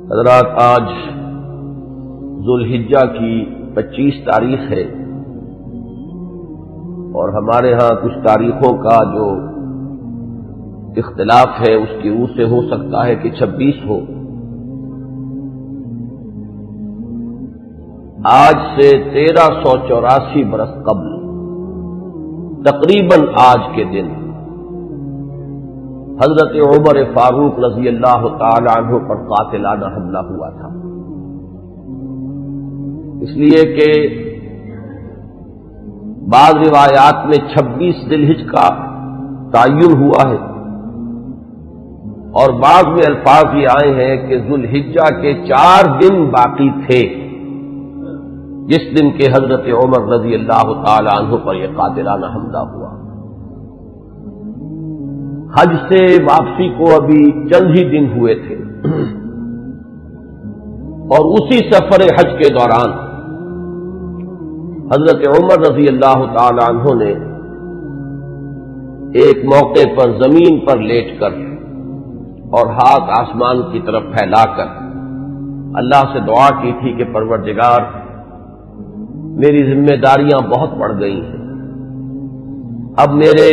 حضرات، آج ذوالحجہ کی 25 تاریخ ہے اور ہمارے ہاں کچھ تاریخوں کا جو اختلاف ہے اس کی روح سے ہو سکتا ہے کہ 26 ہو۔ آج سے 1384 برس قبل تقریباً آج کے دن حضرت عمر فاروق رضی اللہ تعالی عنہ پر قاتلانہ حملہ ہوا تھا، اس لیے کہ بعض روایات میں 26 ذی الحجہ کا تعین ہوا ہے اور بعض میں الفاظ یہ آئے ہیں کہ ذوالحجہ کے 4 دن باقی تھے جس دن کے حضرت عمر رضی اللہ تعالی عنہ پر یہ قاتلانہ حملہ ہوا۔ حج سے واپسی کو ابھی چند ہی دن ہوئے تھے اور اسی سفر حج کے دوران حضرت عمر رضی اللہ تعالی عنہ نے ایک موقع پر زمین پر لیٹ کر اور ہاتھ آسمان کی طرف پھیلا کر اللہ سے دعا کی تھی کہ پروردگار، میری ذمہ داریاں بہت بڑھ گئی ہیں، اب میرے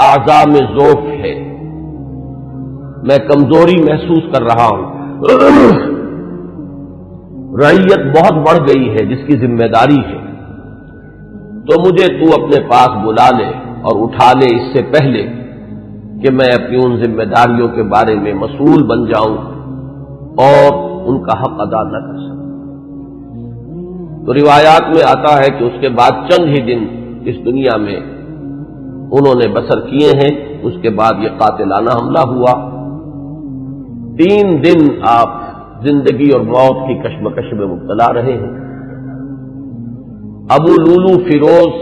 اعضاء میں ضعف ہے، میں کمزوری محسوس کر رہا ہوں، رعیت بہت بڑھ گئی ہے جس کی ذمہ داری ہے، تو مجھے تو اپنے پاس بلا لے اور اٹھا لے اس سے پہلے کہ میں اپنی ان ذمہ داریوں کے بارے میں مسئول بن جاؤں اور ان کا حق ادا نہ کر سکوں۔ تو روایات میں آتا ہے کہ اس کے بعد چند ہی دن اس دنیا میں انہوں نے بسر کیے ہیں، اس کے بعد یہ قاتلانہ حملہ ہوا۔ 3 دن آپ زندگی اور موت کی کشمکش میں مبتلا رہے ہیں۔ ابو لولو فیروز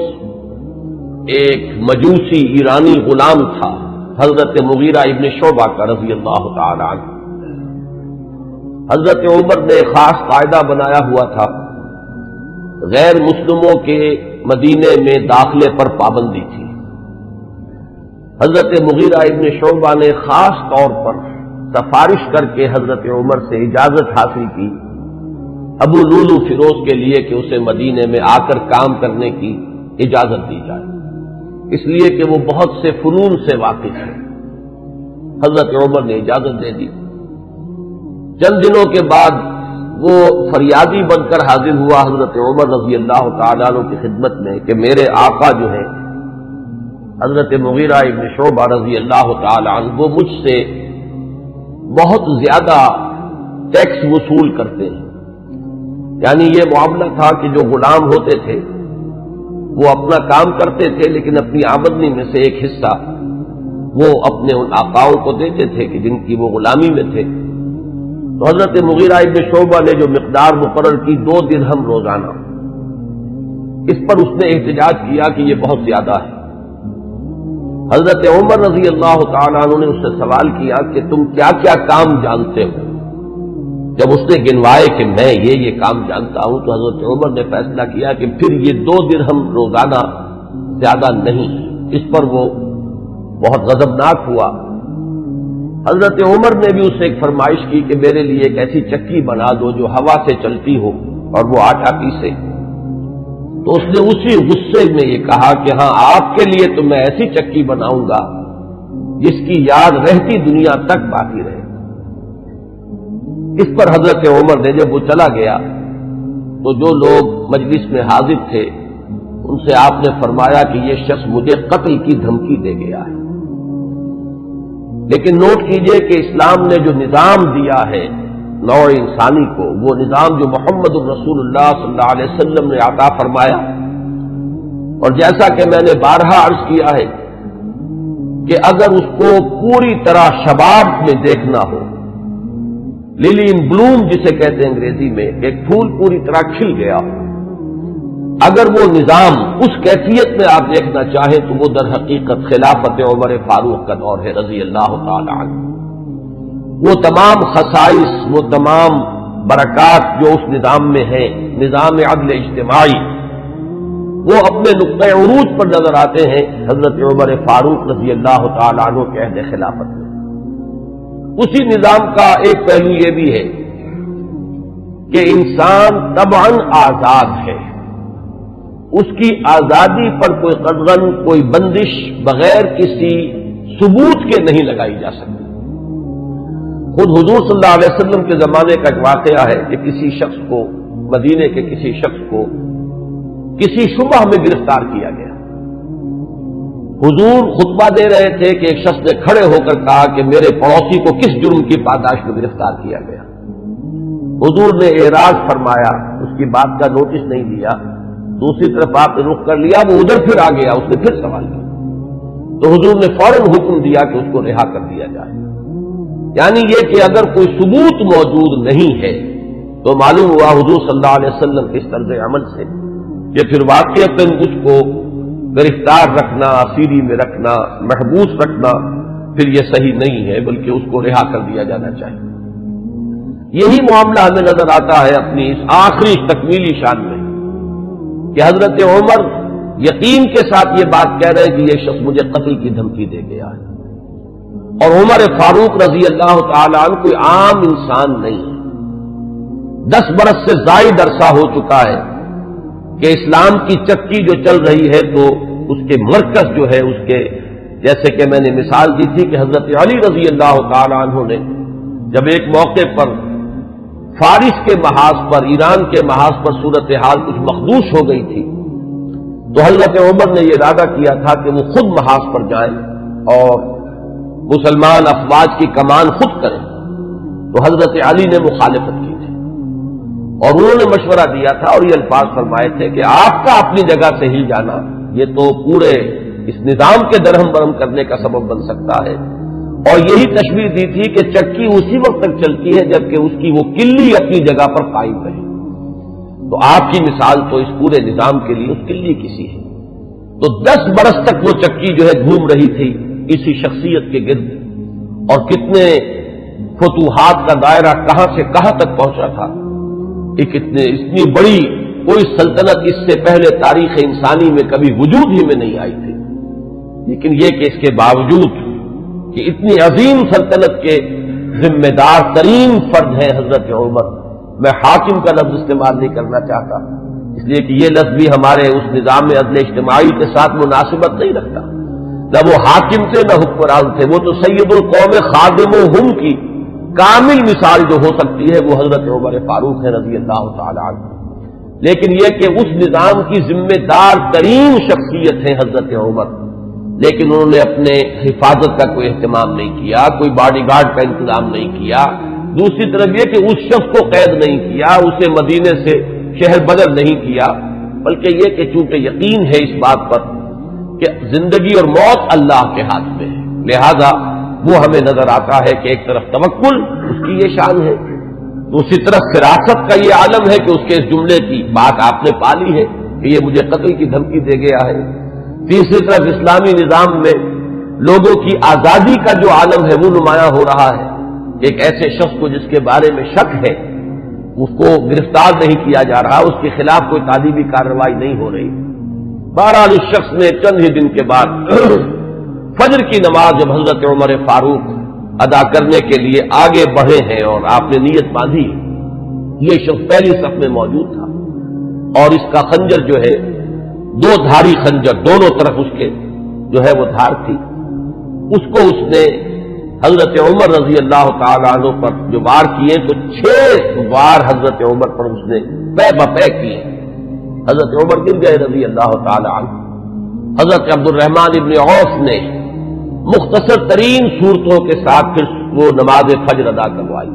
ایک مجوسی ایرانی غلام تھا حضرت مغیرہ ابن شعبہ کا رضی اللہ تعالی عنہ۔ حضرت عمر نے خاص قاعدہ بنایا ہوا تھا، غیر مسلموں کے مدینے میں داخلے پر پابندی تھی۔ حضرت مغیرہ ابن شعبہ نے خاص طور پر سفارش کر کے حضرت عمر سے اجازت حاصل کی ابو لولو فیروز کے لیے کہ اسے مدینے میں آ کر کام کرنے کی اجازت دی جائے، اس لیے کہ وہ بہت سے فنون سے واقف ہے۔ حضرت عمر نے اجازت دے دی۔ چند دنوں کے بعد وہ فریادی بن کر حاضر ہوا حضرت عمر رضی اللہ تعالیٰ عنہ کی خدمت میں کہ میرے آقا جو ہیں حضرت مغیرہ ابن شعبہ رضی اللہ تعالی عنہ وہ مجھ سے بہت زیادہ ٹیکس وصول کرتے ہیں، یعنی یہ معاملہ تھا کہ جو غلام ہوتے تھے وہ اپنا کام کرتے تھے لیکن اپنی آمدنی میں سے ایک حصہ وہ اپنے ان آقاؤں کو دیتے تھے کہ جن کی وہ غلامی میں تھے۔ تو حضرت مغیرہ ابن شعبہ نے جو مقدار مقرر کی 2 درہم روزانہ، اس پر اس نے احتجاج کیا کہ یہ بہت زیادہ ہے۔ حضرت عمر رضی اللہ تعالیٰ عنہ نے اس سے سوال کیا کہ تم کیا کیا کام جانتے ہو؟ جب اس نے گنوائے کہ میں یہ کام جانتا ہوں تو حضرت عمر نے فیصلہ کیا کہ پھر یہ 2 درہم روزانہ زیادہ نہیں۔ اس پر وہ بہت غضبناک ہوا۔ حضرت عمر نے بھی اس سے ایک فرمائش کی کہ میرے لیے ایک ایسی چکی بنا دو جو ہوا سے چلتی ہو اور وہ آٹا پیسے۔ تو اس نے اسی غصے میں یہ کہا کہ ہاں، آپ کے لیے تو میں ایسی چکی بناؤں گا جس کی یاد رہتی دنیا تک باقی رہے۔ اس پر حضرت عمر نے جب وہ چلا گیا تو جو لوگ مجلس میں حاضر تھے ان سے آپ نے فرمایا کہ یہ شخص مجھے قتل کی دھمکی دے گیا ہے۔ لیکن نوٹ کیجئے کہ اسلام نے جو نظام دیا ہے نوع انسانی کو، وہ نظام جو محمد الرسول اللہ صلی اللہ علیہ وسلم نے عطا فرمایا، اور جیسا کہ میں نے بارہا عرض کیا ہے کہ اگر اس کو پوری طرح شباب میں دیکھنا ہو، للی ان بلوم جسے کہتے ہیں انگریزی میں، ایک پھول پوری طرح کھل گیا ہو، اگر وہ نظام اس کیفیت میں آپ دیکھنا چاہیں تو وہ در حقیقت خلافت عمر فاروق کا دور ہے رضی اللہ تعالی عنہ۔ وہ تمام خصائص، وہ تمام برکات جو اس نظام میں ہیں، نظام عدل اجتماعی، وہ اپنے نقطۂ عروج پر نظر آتے ہیں حضرت عمر فاروق رضی اللہ تعالی عنہ کے عہد خلافت میں۔ اسی نظام کا ایک پہلو یہ بھی ہے کہ انسان طبعاً آزاد ہے، اس کی آزادی پر کوئی قدغن، کوئی بندش بغیر کسی ثبوت کے نہیں لگائی جا سکتی۔ خود حضور صلی اللہ علیہ وسلم کے زمانے کا ایک واقعہ ہے کہ کسی شخص کو، مدینے کے کسی شخص کو کسی شبہ میں گرفتار کیا گیا۔ حضور خطبہ دے رہے تھے کہ ایک شخص نے کھڑے ہو کر کہا کہ میرے پڑوسی کو کس جرم کی پاداش میں گرفتار کیا گیا۔ حضور نے اعراض فرمایا، اس کی بات کا نوٹس نہیں لیا، دوسری طرف آپ نے رخ کر لیا، وہ ادھر پھر آ گیا، اس نے پھر سوال کیا تو حضور نے فوراً حکم دیا کہ اس کو رہا کر دیا جائے۔ یعنی یہ کہ اگر کوئی ثبوت موجود نہیں ہے تو معلوم ہوا حضور صلی اللہ علیہ وسلم کے اس طرز عمل سے کہ پھر واقعتاً اس کو گرفتار رکھنا، اسیری میں رکھنا، محبوس رکھنا پھر یہ صحیح نہیں ہے، بلکہ اس کو رہا کر دیا جانا چاہیے۔ یہی معاملہ ہمیں نظر آتا ہے اپنی اس آخری تکمیلی شان میں کہ حضرت عمر یقین کے ساتھ یہ بات کہہ رہے ہیں کہ یہ شخص مجھے قتل کی دھمکی دے گیا ہے، اور عمر فاروق رضی اللہ تعالی عنہ کوئی عام انسان نہیں ہے۔ 10 برس سے زائد عرصہ ہو چکا ہے کہ اسلام کی چکی جو چل رہی ہے تو اس کے مرکز جو ہے اس کے، جیسے کہ میں نے مثال دی تھی کہ حضرت علی رضی اللہ تعالی عنہ نے جب ایک موقع پر فارس کے محاذ پر، ایران کے محاذ پر صورتحال کچھ مخدوش ہو گئی تھی تو حضرت عمر نے یہ ارادہ کیا تھا کہ وہ خود محاذ پر جائیں اور مسلمان افواج کی کمان خود کریں، تو حضرت علی نے مخالفت کی تھی اور انہوں نے مشورہ دیا تھا اور یہ الفاظ فرمائے تھے کہ آپ کا اپنی جگہ سے ہل جانا یہ تو پورے اس نظام کے درہم برہم کرنے کا سبب بن سکتا ہے، اور یہی تشبیہ دی تھی کہ چکی اسی وقت تک چلتی ہے جبکہ اس کی وہ کلی اپنی جگہ پر قائم رہے، تو آپ کی مثال تو اس پورے نظام کے لیے اس کلی کی سی ہے۔ تو 10 برس تک وہ چکی جو ہے گھوم رہی تھی اسی شخصیت کے گرد، اور کتنے فتوحات کا دائرہ کہاں سے کہاں تک پہنچا تھا، اتنی بڑی کوئی سلطنت اس سے پہلے تاریخ انسانی میں کبھی وجود ہی میں نہیں آئی تھی، لیکن یہ کہ اس کے باوجود کہ اتنی عظیم سلطنت کے ذمہ دار ترین فرد ہیں حضرت عمر، میں حاکم کا لفظ استعمال نہیں کرنا چاہتا اس لیے کہ یہ لفظ بھی ہمارے اس نظام عدل اجتماعی کے ساتھ مناسبت نہیں رکھتا، نہ وہ حاکم تھے نہ حکمران تھے، وہ تو سید القوم خادمہم کی کامل مثال جو ہو سکتی ہے وہ حضرت عمر فاروق ہے رضی اللہ تعالی عنہ، لیکن یہ کہ اس نظام کی ذمہ دار ترین شخصیت ہے حضرت عمر، لیکن انہوں نے اپنے حفاظت کا کوئی اہتمام نہیں کیا، کوئی باڈی گارڈ کا انتظام نہیں کیا، دوسری طرف یہ کہ اس شخص کو قید نہیں کیا، اسے مدینے سے شہر بدر نہیں کیا، بلکہ یہ کہ چونکہ یقین ہے اس بات پر کہ زندگی اور موت اللہ کے ہاتھ میں ہے، لہذا وہ ہمیں نظر آتا ہے کہ ایک طرف توکل اس کی یہ شان ہے، دوسری طرف فراست کا یہ عالم ہے کہ اس کے اس جملے کی بات آپ نے پالی ہے کہ یہ مجھے قتل کی دھمکی دے گیا ہے، تیسری طرف اسلامی نظام میں لوگوں کی آزادی کا جو عالم ہے وہ نمایاں ہو رہا ہے، ایک ایسے شخص کو جس کے بارے میں شک ہے اس کو گرفتار نہیں کیا جا رہا، اس کے خلاف کوئی تعلیمی کارروائی نہیں ہو رہی۔ بہرحال اس شخص نے چند ہی دن کے بعد فجر کی نماز جب حضرت عمر فاروق ادا کرنے کے لیے آگے بڑھے ہیں اور آپ نے نیت باندھی، یہ شخص پہلی صف میں موجود تھا اور اس کا خنجر جو ہے 2 دھاری خنجر، دونوں طرف اس کے جو ہے وہ دھار تھی، اس کو اس نے حضرت عمر رضی اللہ تعالی عنہ پر جو وار کیے تو 6 وار حضرت عمر پر اس نے پے بپے کیے، حضرت عمر گر گئے رضی اللہ تعالی عنہ۔ حضرت عبد الرحمن ابن عوف نے مختصر ترین صورتوں کے ساتھ پھر وہ نماز فجر ادا کروائی۔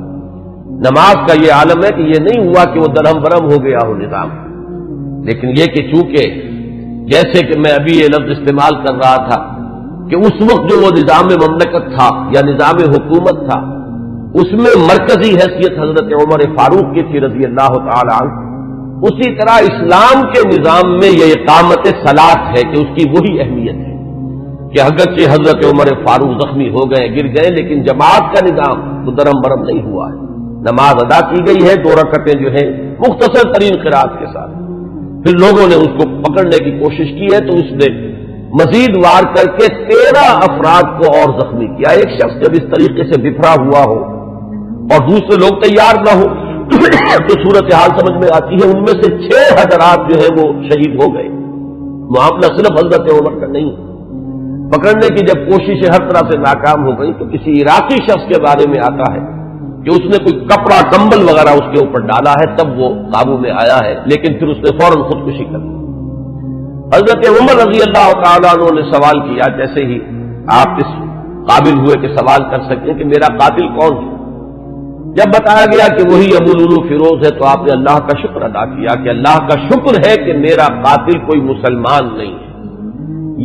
نماز کا یہ عالم ہے کہ یہ نہیں ہوا کہ وہ درہم برہم ہو گیا ہو نظام، لیکن یہ کہ چونکہ جیسے کہ میں ابھی یہ لفظ استعمال کر رہا تھا کہ اس وقت جو وہ نظام مملکت تھا یا نظام حکومت تھا اس میں مرکزی حیثیت حضرت عمر فاروق کی تھی رضی اللہ تعالی عنہ، اسی طرح اسلام کے نظام میں یہ اقامت صلاۃ ہے کہ اس کی وہی اہمیت ہے کہ اگرچہ حضرت عمر فاروق زخمی ہو گئے، گر گئے، لیکن جماعت کا نظام تو درہم برہم نہیں ہوا ہے، نماز ادا کی گئی ہے 2 رکعتیں جو ہیں مختصر ترین قرات کے ساتھ، پھر لوگوں نے اس کو پکڑنے کی کوشش کی ہے تو اس نے مزید وار کر کے 13 افراد کو اور زخمی کیا۔ ایک شخص جب اس طریقے سے بکھرا ہوا ہو اور دوسرے لوگ تیار نہ ہو تو صورتحال سمجھ میں آتی ہے۔ ان میں سے 6 حضرات جو ہے وہ شہید ہو گئے۔ معاملہ صرف حضرت عمر کا نہیں، پکڑنے کی جب کوششیں ہر طرح سے ناکام ہو گئی تو کسی عراقی شخص کے بارے میں آتا ہے کہ اس نے کوئی کپڑا کمبل وغیرہ اس کے اوپر ڈالا ہے، تب وہ قابو میں آیا ہے، لیکن پھر اس نے فوراً خودکشی کر لی۔ حضرت عمر رضی اللہ تعالیٰ عنہ نے سوال کیا، جیسے ہی آپ اس قابل ہوئے کہ سوال کر سکیں کہ میرا قاتل کون ہے، جب بتایا گیا کہ وہی ابو لولو فیروز ہے تو آپ نے اللہ کا شکر ادا کیا کہ اللہ کا شکر ہے کہ میرا قاتل کوئی مسلمان نہیں ہے۔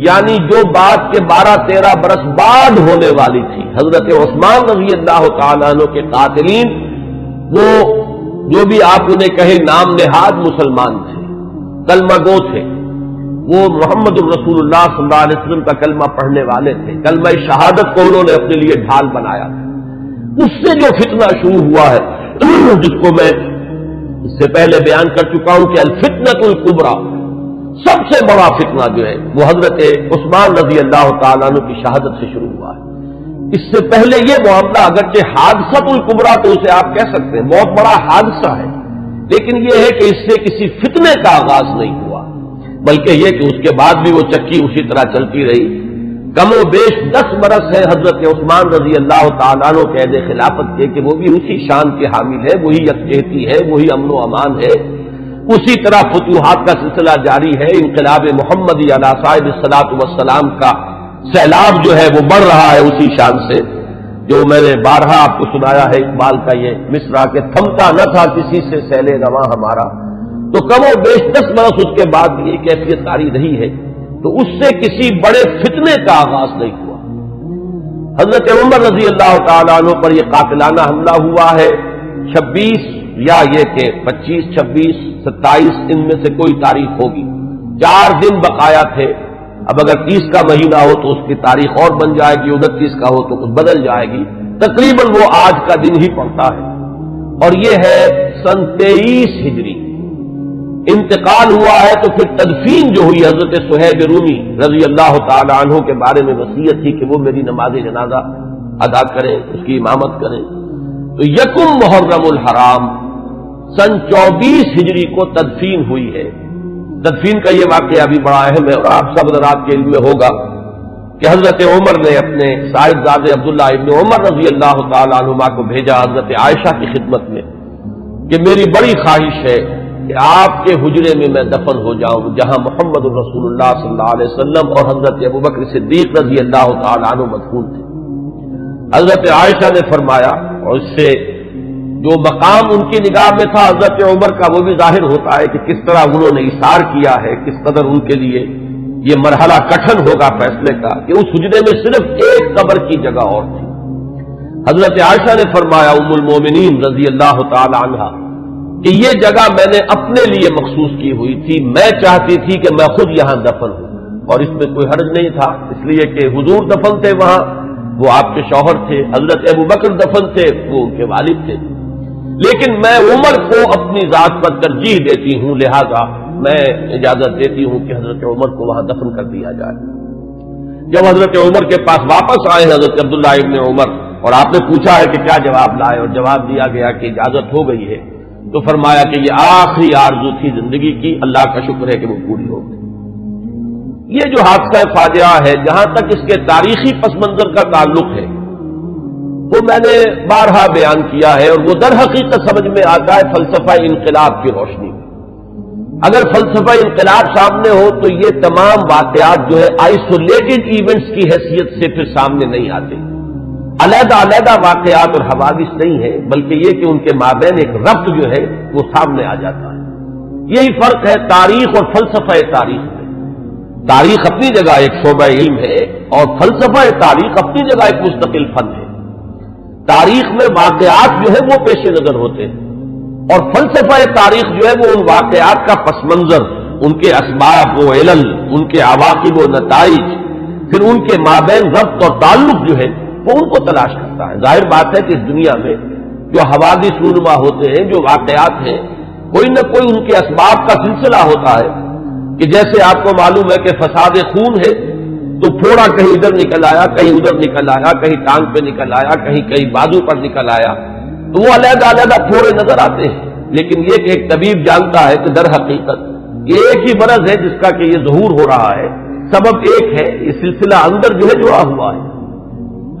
یعنی جو بات کے 12-13 برس بعد ہونے والی تھی، حضرت عثمان رضی اللہ تعالیٰ عنہ کے قاتلین وہ جو بھی آپ انہیں کہیں نام نہاد مسلمان تھے، کلمہ گو تھے، وہ محمد الرسول اللہ صلی اللہ علیہ وسلم کا کلمہ پڑھنے والے تھے، کلمہ شہادت کو انہوں نے اپنے لیے ڈھال بنایا تھا۔ اس سے جو فتنہ شروع ہوا ہے جس کو میں اس سے پہلے بیان کر چکا ہوں کہ الفتنۃ الکبریٰ، سب سے بڑا فتنہ جو ہے وہ حضرت عثمان رضی اللہ تعالیٰ عنہ کی شہادت سے شروع ہوا ہے۔ اس سے پہلے یہ معاملہ اگرچہ حادثۃ الکبریٰ تو اسے آپ کہہ سکتے ہیں، بہت بڑا حادثہ ہے، لیکن یہ ہے کہ اس سے کسی فتنے کا آغاز نہیں ہوا، بلکہ یہ کہ اس کے بعد بھی وہ چکی اسی طرح چلتی رہی۔ کم و بیش 10 برس ہے حضرت عثمان رضی اللہ تعالیٰ عنہ قید خلافت کے کہ وہ بھی اسی شان کے حامل ہے، وہی یکجہتی ہے، وہی امن و امان ہے، اسی طرح فتوحات کا سلسلہ جاری ہے۔ انقلاب محمدی علی صاحب الصلاۃ والسلام کا سیلاب جو ہے وہ بڑھ رہا ہے اسی شان سے، جو میں نے بارہا آپ کو سنایا ہے اقبال کا یہ مصرع کہ تھمتا نہ تھا کسی سے سیل رواں ہمارا، تو کم و بیش 10 برس اس کے بعد یہ کیفیت جاری رہی ہے، تو اس سے کسی بڑے فتنے کا آغاز نہیں ہوا۔ حضرت عمر رضی اللہ تعالیٰ عنہ پر یہ قاتلانہ حملہ ہوا ہے 26 یا یہ کہ 25، 26، 27 ان میں سے کوئی تاریخ ہوگی، 4 دن بقایا تھے۔ اب اگر 30 کا مہینہ ہو تو اس کی تاریخ اور بن جائے گی، 29 کا ہو تو کچھ بدل جائے گی، تقریباً وہ آج کا دن ہی پڑتا ہے، اور یہ ہے سن 23 ہجری۔ انتقال ہوا ہے تو پھر تدفین جو ہوئی، حضرت صہیب رومی رضی اللہ تعالی عنہ کے بارے میں وصیت تھی کہ وہ میری نماز جنازہ ادا کریں، اس کی امامت کریں، تو یکم محرم الحرام سن 24 ہجری کو تدفین ہوئی ہے۔ تدفین کا یہ واقعہ بھی بڑا اہم ہے اور آپ سب حضرات کے علم میں ہوگا کہ حضرت عمر نے اپنے صاحبزادے عبداللہ ابن عمر رضی اللہ تعالی عنہما کو بھیجا حضرت عائشہ کی خدمت میں کہ میری بڑی خواہش ہے کہ آپ کے حجرے میں میں دفن ہو جاؤں جہاں محمد الرسول اللہ صلی اللہ علیہ وسلم اور حضرت ابوبکر صدیق رضی اللہ تعالی عنہ مدفون تھے۔ حضرت عائشہ نے فرمایا، اور اس سے جو مقام ان کی نگاہ میں تھا حضرت عمر کا وہ بھی ظاہر ہوتا ہے کہ کس طرح انہوں نے اثار کیا ہے، کس قدر ان کے لیے یہ مرحلہ کٹھن ہوگا فیصلے کا کہ اس حجرے میں صرف ایک قبر کی جگہ اور تھی۔ حضرت عائشہ نے فرمایا ام المومنین رضی اللہ تعالی عنہ کہ یہ جگہ میں نے اپنے لیے مخصوص کی ہوئی تھی، میں چاہتی تھی کہ میں خود یہاں دفن ہوں، اور اس میں کوئی حرج نہیں تھا، اس لیے کہ حضور دفن تھے وہاں، وہ آپ کے شوہر تھے، حضرت ابوبکر دفن تھے، وہ ان کے والد تھے، لیکن میں عمر کو اپنی ذات پر ترجیح دیتی ہوں، لہذا میں اجازت دیتی ہوں کہ حضرت عمر کو وہاں دفن کر دیا جائے۔ جب حضرت عمر کے پاس واپس آئے حضرت عبداللہ ابن عمر اور آپ نے پوچھا ہے کہ کیا جواب لائے، اور جواب دیا گیا کہ اجازت ہو گئی ہے، تو فرمایا کہ یہ آخری آرزو تھی زندگی کی، اللہ کا شکر ہے کہ وہ پوری ہو گئی۔ یہ جو حادثہ فاجعہ ہے، جہاں تک اس کے تاریخی پس منظر کا تعلق ہے وہ میں نے بارہا بیان کیا ہے، اور وہ در حقیقت سمجھ میں آتا ہے فلسفہ انقلاب کی روشنی میں۔ اگر فلسفہ انقلاب سامنے ہو تو یہ تمام واقعات جو ہے آئسولیٹڈ ایونٹس کی حیثیت سے پھر سامنے نہیں آتے، علیحدہ علیحدہ واقعات اور حوادث نہیں ہے، بلکہ یہ کہ ان کے مابین ایک ربط جو ہے وہ سامنے آ جاتا ہے۔ یہی فرق ہے تاریخ اور فلسفہ تاریخ میں۔ تاریخ اپنی جگہ ایک شعبہ علم ہے اور فلسفہ تاریخ اپنی جگہ ایک مستقل فن ہے۔ تاریخ میں واقعات جو ہے وہ پیش نظر ہوتے ہیں، اور فلسفہ تاریخ جو ہے وہ ان واقعات کا پس منظر، ان کے اسباب و علل، ان کے عواقب و نتائج، پھر ان کے مابین ربط اور تعلق جو ہے وہ ان کو تلاش کرتا ہے۔ ظاہر بات ہے کہ اس دنیا میں جو حوادث رونما ہوتے ہیں، جو واقعات ہیں، کوئی نہ کوئی ان کے اسباب کا سلسلہ ہوتا ہے، کہ جیسے آپ کو معلوم ہے کہ فساد خون ہے، فساد خون تو پھوڑا کہیں ادھر نکل آیا، کہیں ادھر نکل آیا، کہیں ٹانگ پہ نکل آیا، کہیں بازو پر نکل آیا، تو وہ علیحدہ علیحدہ پھوڑے نظر آتے ہیں. لیکن یہ کہ ایک طبیب جانتا ہے کہ در حقیقت یہ ایک ہی مرض ہے جس کا کہ یہ ظہور ہو رہا ہے، سبب ایک ہے، یہ سلسلہ اندر جو ہے جڑا ہوا ہے.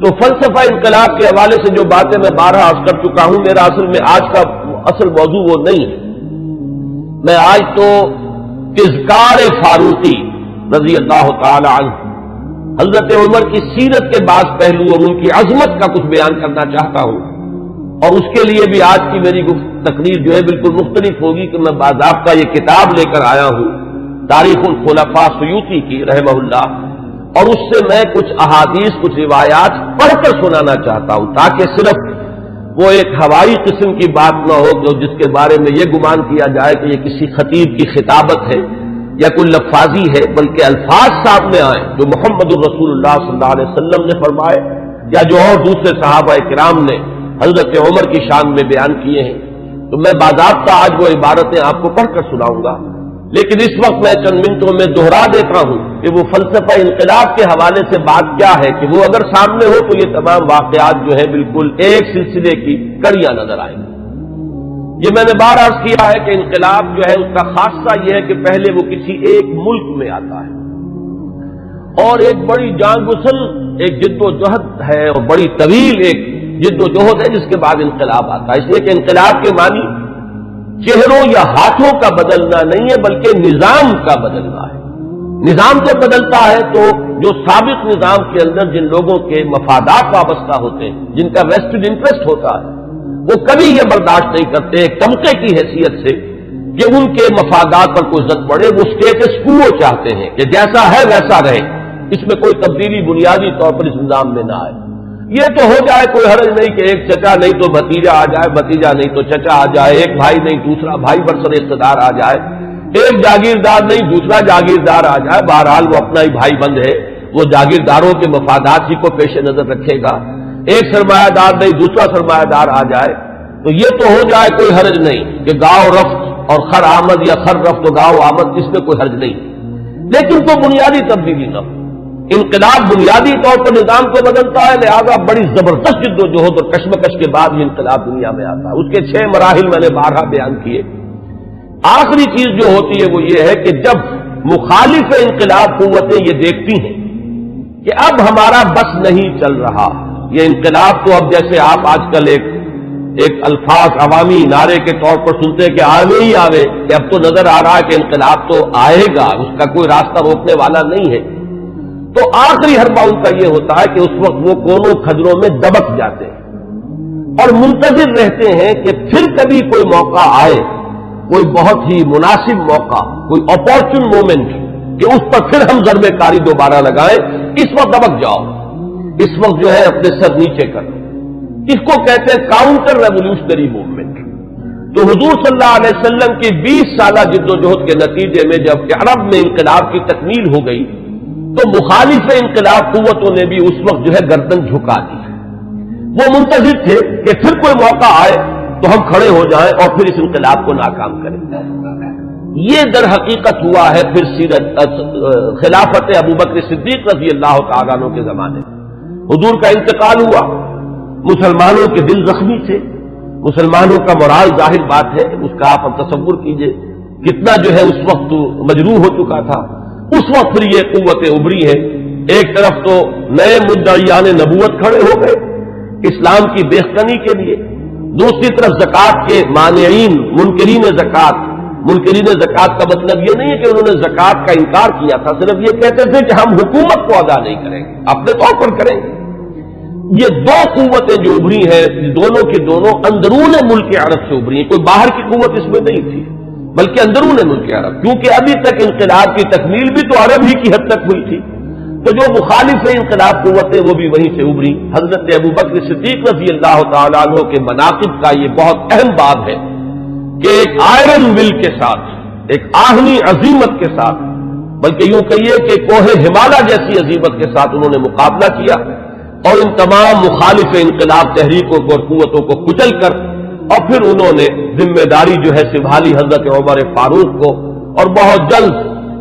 تو فلسفہ انقلاب کے حوالے سے جو باتیں میں بارہا عرض کر چکا ہوں، میرا اصل میں آج کا اصل موضوع وہ نہیں ہے. میں آج تو اذکار فاروقی رضی اللہ تعالی عنہ، حضرت عمر کی سیرت کے بعض پہلو اور ان کی عظمت کا کچھ بیان کرنا چاہتا ہوں. اور اس کے لیے بھی آج کی میری تقریر جو ہے بالکل مختلف ہوگی کہ میں باضابطہ یہ کتاب لے کر آیا ہوں تاریخ الخلفاء سیوطی کی رحمہ اللہ، اور اس سے میں کچھ احادیث، کچھ روایات پڑھ کر سنانا چاہتا ہوں، تاکہ صرف وہ ایک ہوائی قسم کی بات نہ ہو جو جس کے بارے میں یہ گمان کیا جائے کہ یہ کسی خطیب کی خطابت ہے یا کوئی لفاظی ہے، بلکہ الفاظ سامنے آئیں جو محمد الرسول اللہ صلی اللہ علیہ وسلم نے فرمائے یا جو اور دوسرے صحابہ کرام نے حضرت عمر کی شان میں بیان کیے ہیں. تو میں باضابطہ آج وہ عبارتیں آپ کو پڑھ کر سناؤں گا، لیکن اس وقت میں چند منٹوں میں دوہرا دیتا ہوں کہ وہ فلسفہ انقلاب کے حوالے سے بات کیا ہے کہ وہ اگر سامنے ہو تو یہ تمام واقعات جو ہے بالکل ایک سلسلے کی کڑیاں نظر آئیں گی. یہ میں نے بار عرض کیا ہے کہ انقلاب جو ہے اس کا خاصہ یہ ہے کہ پہلے وہ کسی ایک ملک میں آتا ہے اور ایک بڑی جان گسل ایک جد و جہد ہے اور بڑی طویل ایک جد و جہد ہے جس کے بعد انقلاب آتا ہے. اس لیے کہ انقلاب کے معنی چہروں یا ہاتھوں کا بدلنا نہیں ہے بلکہ نظام کا بدلنا ہے. نظام جب بدلتا ہے تو جو سابق نظام کے اندر جن لوگوں کے مفادات وابستہ ہوتے ہیں، جن کا ویسٹڈ انٹرسٹ ہوتا ہے، وہ کبھی یہ برداشت نہیں کرتے ایک طبقے کی حیثیت سے کہ ان کے مفادات پر کوئی زد پڑے. وہ اسٹیٹس کو چاہتے ہیں کہ جیسا ہے ویسا رہے، اس میں کوئی تبدیلی بنیادی طور پر اس نظام میں نہ آئے. یہ تو ہو جائے کوئی حرج نہیں کہ ایک چچا نہیں تو بھتیجا آ جائے، بھتیجا نہیں تو چچا آ جائے، ایک بھائی نہیں دوسرا بھائی برسر اقتدار آ جائے، ایک جاگیردار نہیں دوسرا جاگیردار آ جائے. بہرحال وہ اپنا ہی بھائی بند ہے، وہ جاگیرداروں کے مفادات ہی کو پیش نظر رکھے گا. ایک سرمایہ دار نہیں دوسرا سرمایہ دار آ جائے تو یہ تو ہو جائے کوئی حرج نہیں کہ گاؤں رفت اور خر آمد یا خر رفت و گاؤں آمد، اس میں کوئی حرج نہیں. لیکن کوئی بنیادی تبدیلی نہ ہو. انقلاب بنیادی طور پر نظام کو بدلتا ہے، لہذا بڑی زبردست جد و جہد اور کشمکش کے بعد یہ انقلاب دنیا میں آتا ہے. اس کے 6 مراحل میں نے بارہا بیان کیے. آخری چیز جو ہوتی ہے وہ یہ ہے کہ جب مخالف انقلاب قوتیں یہ دیکھتی ہیں کہ اب ہمارا بس نہیں چل رہا، یہ انقلاب تو اب جیسے آپ آج کل ایک الفاظ عوامی نعرے کے طور پر سنتے ہیں کہ آوے ہی آوے، کہ اب تو نظر آ رہا ہے کہ انقلاب تو آئے گا، اس کا کوئی راستہ روکنے والا نہیں ہے. تو آخری حربہ ان کا یہ ہوتا ہے کہ اس وقت وہ کونوں کھجروں میں دبک جاتے ہیں اور منتظر رہتے ہیں کہ پھر کبھی کوئی موقع آئے، کوئی بہت ہی مناسب موقع، کوئی اپارچن مومنٹ کہ اس پر پھر ہم ضربے کاری دوبارہ لگائیں. اس وقت دبک جاؤ، اس وقت جو ہے اپنے سر نیچے کرو. اس کو کہتے ہیں کاؤنٹر ریولیوشنری موومنٹ. تو حضور صلی اللہ علیہ وسلم کی 20 سالہ جد و جہد کے نتیجے میں جب عرب میں انقلاب کی تکمیل ہو گئی تو مخالف انقلاب قوتوں نے بھی اس وقت جو ہے گردن جھکا دی. وہ منتظر تھے کہ پھر کوئی موقع آئے تو ہم کھڑے ہو جائیں اور پھر اس انقلاب کو ناکام کریں. یہ در حقیقت ہوا ہے پھر خلافت ابوبکر صدیق رضی اللہ تعالیٰ عنہ کے زمانے میں. حضور کا انتقال ہوا، مسلمانوں کے دل زخمی تھے، مسلمانوں کا مورال ظاہر بات ہے، اس کا آپ تصور کیجئے کتنا جو ہے اس وقت مجروح ہو چکا تھا. اس وقت پھر یہ قوتیں ابری ہیں. ایک طرف تو نئے مدعیان نبوت کھڑے ہو گئے اسلام کی بےخنی کے لیے، دوسری طرف زکوٰۃ کے مانعین منکرین زکوٰۃ. منکرین زکوٰۃ کا مطلب یہ نہیں ہے کہ انہوں نے زکوٰۃ کا انکار کیا تھا، صرف یہ کہتے تھے کہ ہم حکومت کو ادا نہیں کریں گے، اپنے طور پر کریں گے. یہ دو قوتیں جو ابری ہیں دونوں کی دونوں اندرون ملک عرب سے ابری ہیں. کوئی باہر کی قوت اس میں نہیں تھی بلکہ اندرون ملک عرب، کیونکہ ابھی تک انقلاب کی تکمیل بھی تو عرب ہی کی حد تک ہوئی تھی. تو جو مخالف انقلاب قوتیں وہ بھی وہیں سے ابری. حضرت ابوبکر صدیق رضی اللہ تعالیٰ عنہ کے مناقب کا یہ بہت اہم باب ہے کہ ایک آئرن ول کے ساتھ، ایک آہنی عظیمت کے ساتھ، بلکہ یوں کہیے کہ کوہ ہمالیہ جیسی عظیمت کے ساتھ انہوں نے مقابلہ کیا اور ان تمام مخالف انقلاب تحریکوں کو اور قوتوں کو کچل کر اور پھر انہوں نے ذمہ داری جو ہے سنبھالی حضرت عمر فاروق کو، اور بہت جلد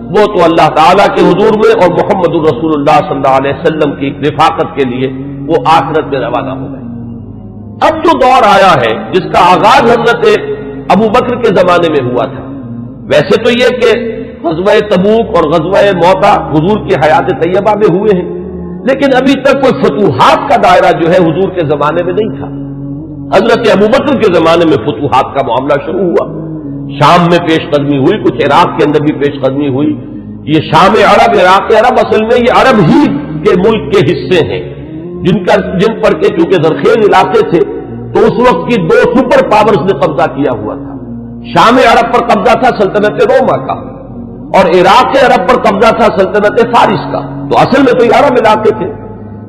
وہ تو اللہ تعالیٰ کے حضور میں اور محمد الرسول اللہ صلی اللہ علیہ وسلم کی رفاقت کے لیے وہ آخرت میں روانہ ہو گئے۔ اب جو دور آیا ہے جس کا آغاز حضرت ابو بکر کے زمانے میں ہوا تھا، ویسے تو یہ کہ غزوہ تبوک اور غزوہ موتا حضور کی حیات طیبہ میں ہوئے ہیں، لیکن ابھی تک کوئی فتوحات کا دائرہ جو ہے حضور کے زمانے میں نہیں تھا۔ حضرت ابو بکر کے زمانے میں فتوحات کا معاملہ شروع ہوا، شام میں پیش قدمی ہوئی، کچھ عراق کے اندر بھی پیش قدمی ہوئی۔ یہ شام عرب، عراق عرب، اصل میں یہ عرب ہی کے ملک کے حصے ہیں جن پر کے چونکہ زرخیز علاقے تھے تو اس وقت کی دو سپر پاورز نے قبضہ کیا ہوا تھا۔ شام عرب پر قبضہ تھا سلطنت روما کا، اور عراق عرب پر قبضہ تھا سلطنت فارس کا، تو اصل میں تو یہ عرب علاقے تھے۔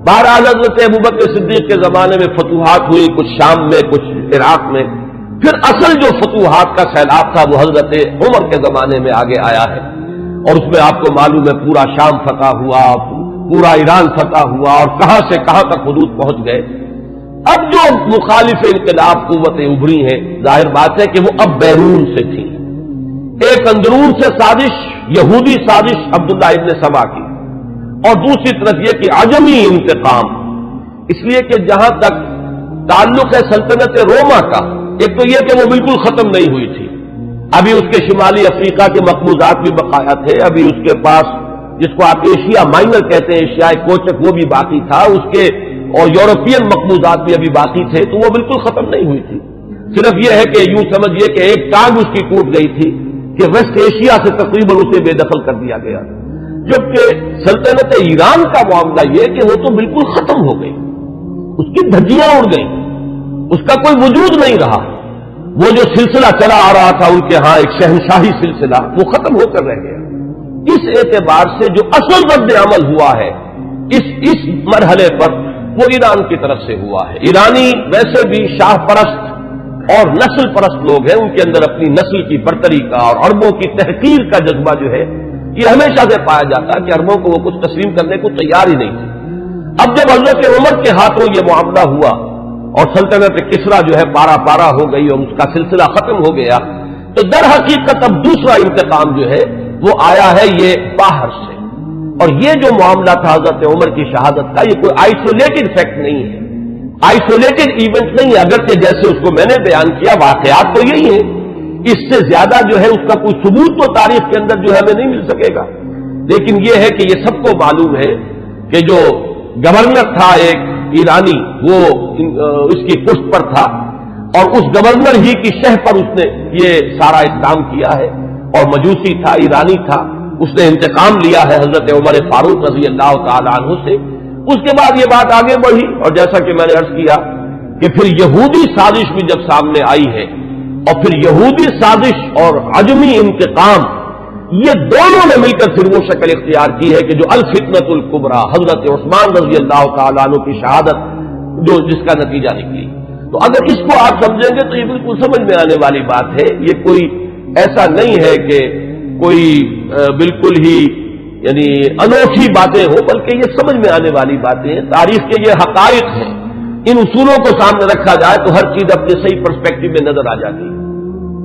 بہرحال حضرت ابوبکر صدیق کے زمانے میں فتوحات ہوئی، کچھ شام میں کچھ عراق میں۔ پھر اصل جو فتوحات کا سیلاب تھا وہ حضرت عمر کے زمانے میں آگے آیا ہے، اور اس میں آپ کو معلوم ہے پورا شام فتح ہوا، پورا ایران فتح ہوا، اور کہاں سے کہاں تک حدود پہنچ گئے۔ اب جو مخالف انقلاب قوتیں ابھری ہیں، ظاہر بات ہے کہ وہ اب بیرون سے تھیں۔ ایک اندرون سے سازش، یہودی سازش عبداللہ ابن سبا کی، اور دوسری طرف یہ کہ عجمی انتقام، اس لیے کہ جہاں تک تعلق ہے سلطنت روما کا، ایک تو یہ کہ وہ بالکل ختم نہیں ہوئی تھی، ابھی اس کے شمالی افریقہ کے مقبوضات بھی بقایا تھے، ابھی اس کے پاس جس کو آپ ایشیا مائنر کہتے ہیں، ایشیائی کوچک، وہ بھی باقی تھا، اس کے اور یورپین مقبوضات بھی ابھی باقی تھے، تو وہ بالکل ختم نہیں ہوئی تھی۔ صرف یہ ہے کہ یوں سمجھیے کہ ایک ٹانگ اس کی ٹوٹ گئی تھی کہ ویسٹ ایشیا سے تقریباً اسے بے دخل کر دیا گیا، جبکہ سلطنت ایران کا معاملہ یہ کہ وہ تو بالکل ختم ہو گئی، اس کی دھجیاں اڑ گئیں، اس کا کوئی وجود نہیں رہا۔ وہ جو سلسلہ چلا آ رہا تھا ان کے ہاں ایک شہنشاہی سلسلہ، وہ ختم ہو کر رہ گیا۔ اس اعتبار سے جو اصل رد عمل ہوا ہے اس مرحلے پر وہ ایران کی طرف سے ہوا ہے۔ ایرانی ویسے بھی شاہ پرست اور نسل پرست لوگ ہیں، ان کے اندر اپنی نسل کی برتری کا اور عربوں کی تحقیر کا جذبہ جو ہے یہ ہمیشہ سے پایا جاتا ہے کہ عربوں کو وہ کچھ تسلیم کرنے کو تیار ہی نہیں تھے۔ اب جب حضرت عمر کے ہاتھوں یہ معاملہ ہوا اور سلطنت کسریٰ جو ہے پارا پارا ہو گئی اور اس کا سلسلہ ختم ہو گیا، تو در حقیقت اب دوسرا انتقام جو ہے وہ آیا ہے یہ باہر سے۔ اور یہ جو معاملہ تھا حضرت عمر کی شہادت کا، یہ کوئی آئسولیٹڈ فیکٹ نہیں ہے، آئسولیٹڈ ایونٹ نہیں ہے، اگرچہ جیسے اس کو میں نے بیان کیا واقعات تو یہی ہیں، اس سے زیادہ جو ہے اس کا کوئی ثبوت تو تاریخ کے اندر جو ہے ہمیں نہیں مل سکے گا، لیکن یہ ہے کہ یہ سب کو معلوم ہے کہ جو گورنر تھا ایک ایرانی، وہ اس کی پشت پر تھا، اور اس گورنر ہی کی شہ پر اس نے یہ سارا اقدام کیا ہے، اور مجوسی تھا، ایرانی تھا، اس نے انتقام لیا ہے حضرت عمر فاروق رضی اللہ تعالی عنہ سے۔ اس کے بعد یہ بات آگے بڑھی، اور جیسا کہ میں نے عرض کیا کہ پھر یہودی سازش بھی جب سامنے آئی ہے، اور پھر یہودی سازش اور عجمی انتقام، یہ دونوں نے مل کر پھر وہ شکل اختیار کی ہے کہ جو الفتنۃ الکبریٰ حضرت عثمان رضی اللہ تعالی عنہ کی شہادت جو جس کا نتیجہ نکلی۔ تو اگر اس کو آپ سمجھیں گے تو یہ بالکل سمجھ میں آنے والی بات ہے، یہ کوئی ایسا نہیں ہے کہ کوئی بالکل ہی یعنی انوکھی باتیں ہو، بلکہ یہ سمجھ میں آنے والی باتیں ہیں، تاریخ کے یہ حقائق ہیں، ان اصولوں کو سامنے رکھا جائے تو ہر چیز اپنے صحیح پرسپیکٹو میں نظر آ جاتی ہے۔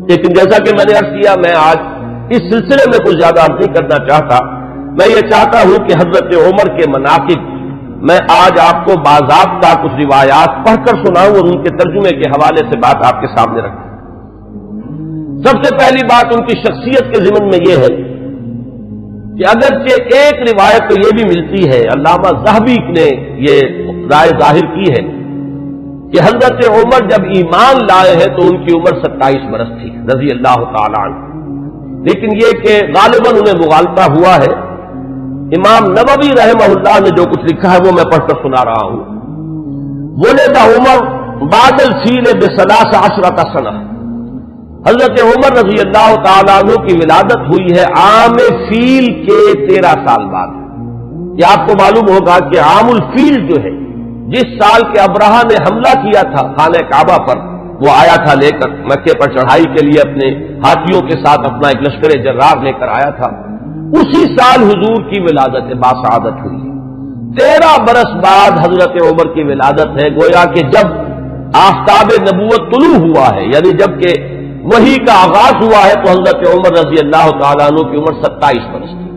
لیکن جیسا کہ میں نے عرض کیا، میں آج اس سلسلے میں کچھ زیادہ عرض نہیں کرنا چاہتا، میں یہ چاہتا ہوں کہ حضرت عمر کے مناقب میں آج آپ کو باضابطہ کچھ روایات پڑھ کر سناؤں اور ان کے ترجمے کے حوالے سے بات آپ کے سامنے رکھوں۔ سب سے پہلی بات ان کی شخصیت کے ضمن میں یہ ہے کہ اگرچہ ایک روایت تو یہ بھی ملتی ہے، علامہ ذہبی نے یہ رائے ظاہر کی ہے کہ حضرت عمر جب ایمان لائے ہیں تو ان کی عمر 27 برس تھی رضی اللہ تعالی عنہ، لیکن یہ کہ غالباً انہیں مغالطہ ہوا ہے۔ امام نووی رحمہ اللہ نے جو کچھ لکھا ہے وہ میں پڑھ کر سنا رہا ہوں۔ ولد عمر بعد الفیل ب13 سنہ، حضرت عمر رضی اللہ تعالیٰ عنہ کی ولادت ہوئی ہے عام فیل کے 13 سال بعد۔ یہ آپ کو معلوم ہوگا کہ عام الفیل جو ہے، جس سال کے ابرہہ نے حملہ کیا تھا خانہ کعبہ پر، وہ آیا تھا لے کر مکے پر چڑھائی کے لیے اپنے ہاتھیوں کے ساتھ اپنا ایک لشکر جرار لے کر آیا تھا، اسی سال حضور کی ولادت باسعادت ہوئی۔ 13 برس بعد حضرت عمر کی ولادت ہے، گویا کہ جب آفتاب نبوت طلوع ہوا ہے، یعنی جب کہ وحی کا آغاز ہوا ہے، تو حضرت عمر رضی اللہ تعالیٰ عنہ کی عمر 27 برس تھی۔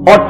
اور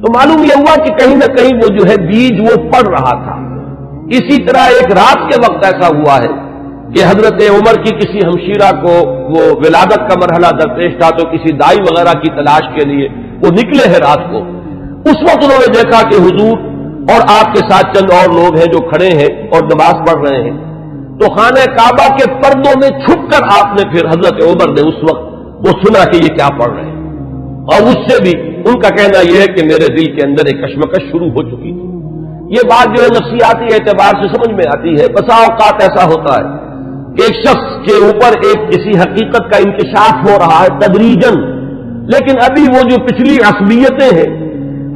تو معلوم یہ ہوا کہ کہیں نہ کہیں وہ جو ہے بیج وہ پڑ رہا تھا۔ اسی طرح ایک رات کے وقت ایسا ہوا ہے کہ حضرت عمر کی کسی ہمشیرہ کو وہ ولادت کا مرحلہ درپیش تھا، تو کسی دائی وغیرہ کی تلاش کے لیے وہ نکلے ہیں رات کو۔ اس وقت انہوں نے دیکھا کہ حضور اور آپ کے ساتھ چند اور لوگ ہیں جو کھڑے ہیں اور نماز پڑھ رہے ہیں، تو خانہ کعبہ کے پردوں میں چھپ کر آپ نے پھر حضرت عمر نے اس وقت وہ سنا کہ یہ کیا پڑھ رہے ہیں، اور اس سے بھی ان کا کہنا یہ ہے کہ میرے دل کے اندر ایک کشمکش شروع ہو چکی تھی۔ یہ بات جو ہے نفسیاتی اعتبار سے سمجھ میں آتی ہے۔ بسا اوقات ایسا ہوتا ہے کہ ایک شخص کے اوپر ایک کسی حقیقت کا انکشاف ہو رہا ہے تدریجاً، لیکن ابھی وہ جو پچھلی عصبیتیں ہیں،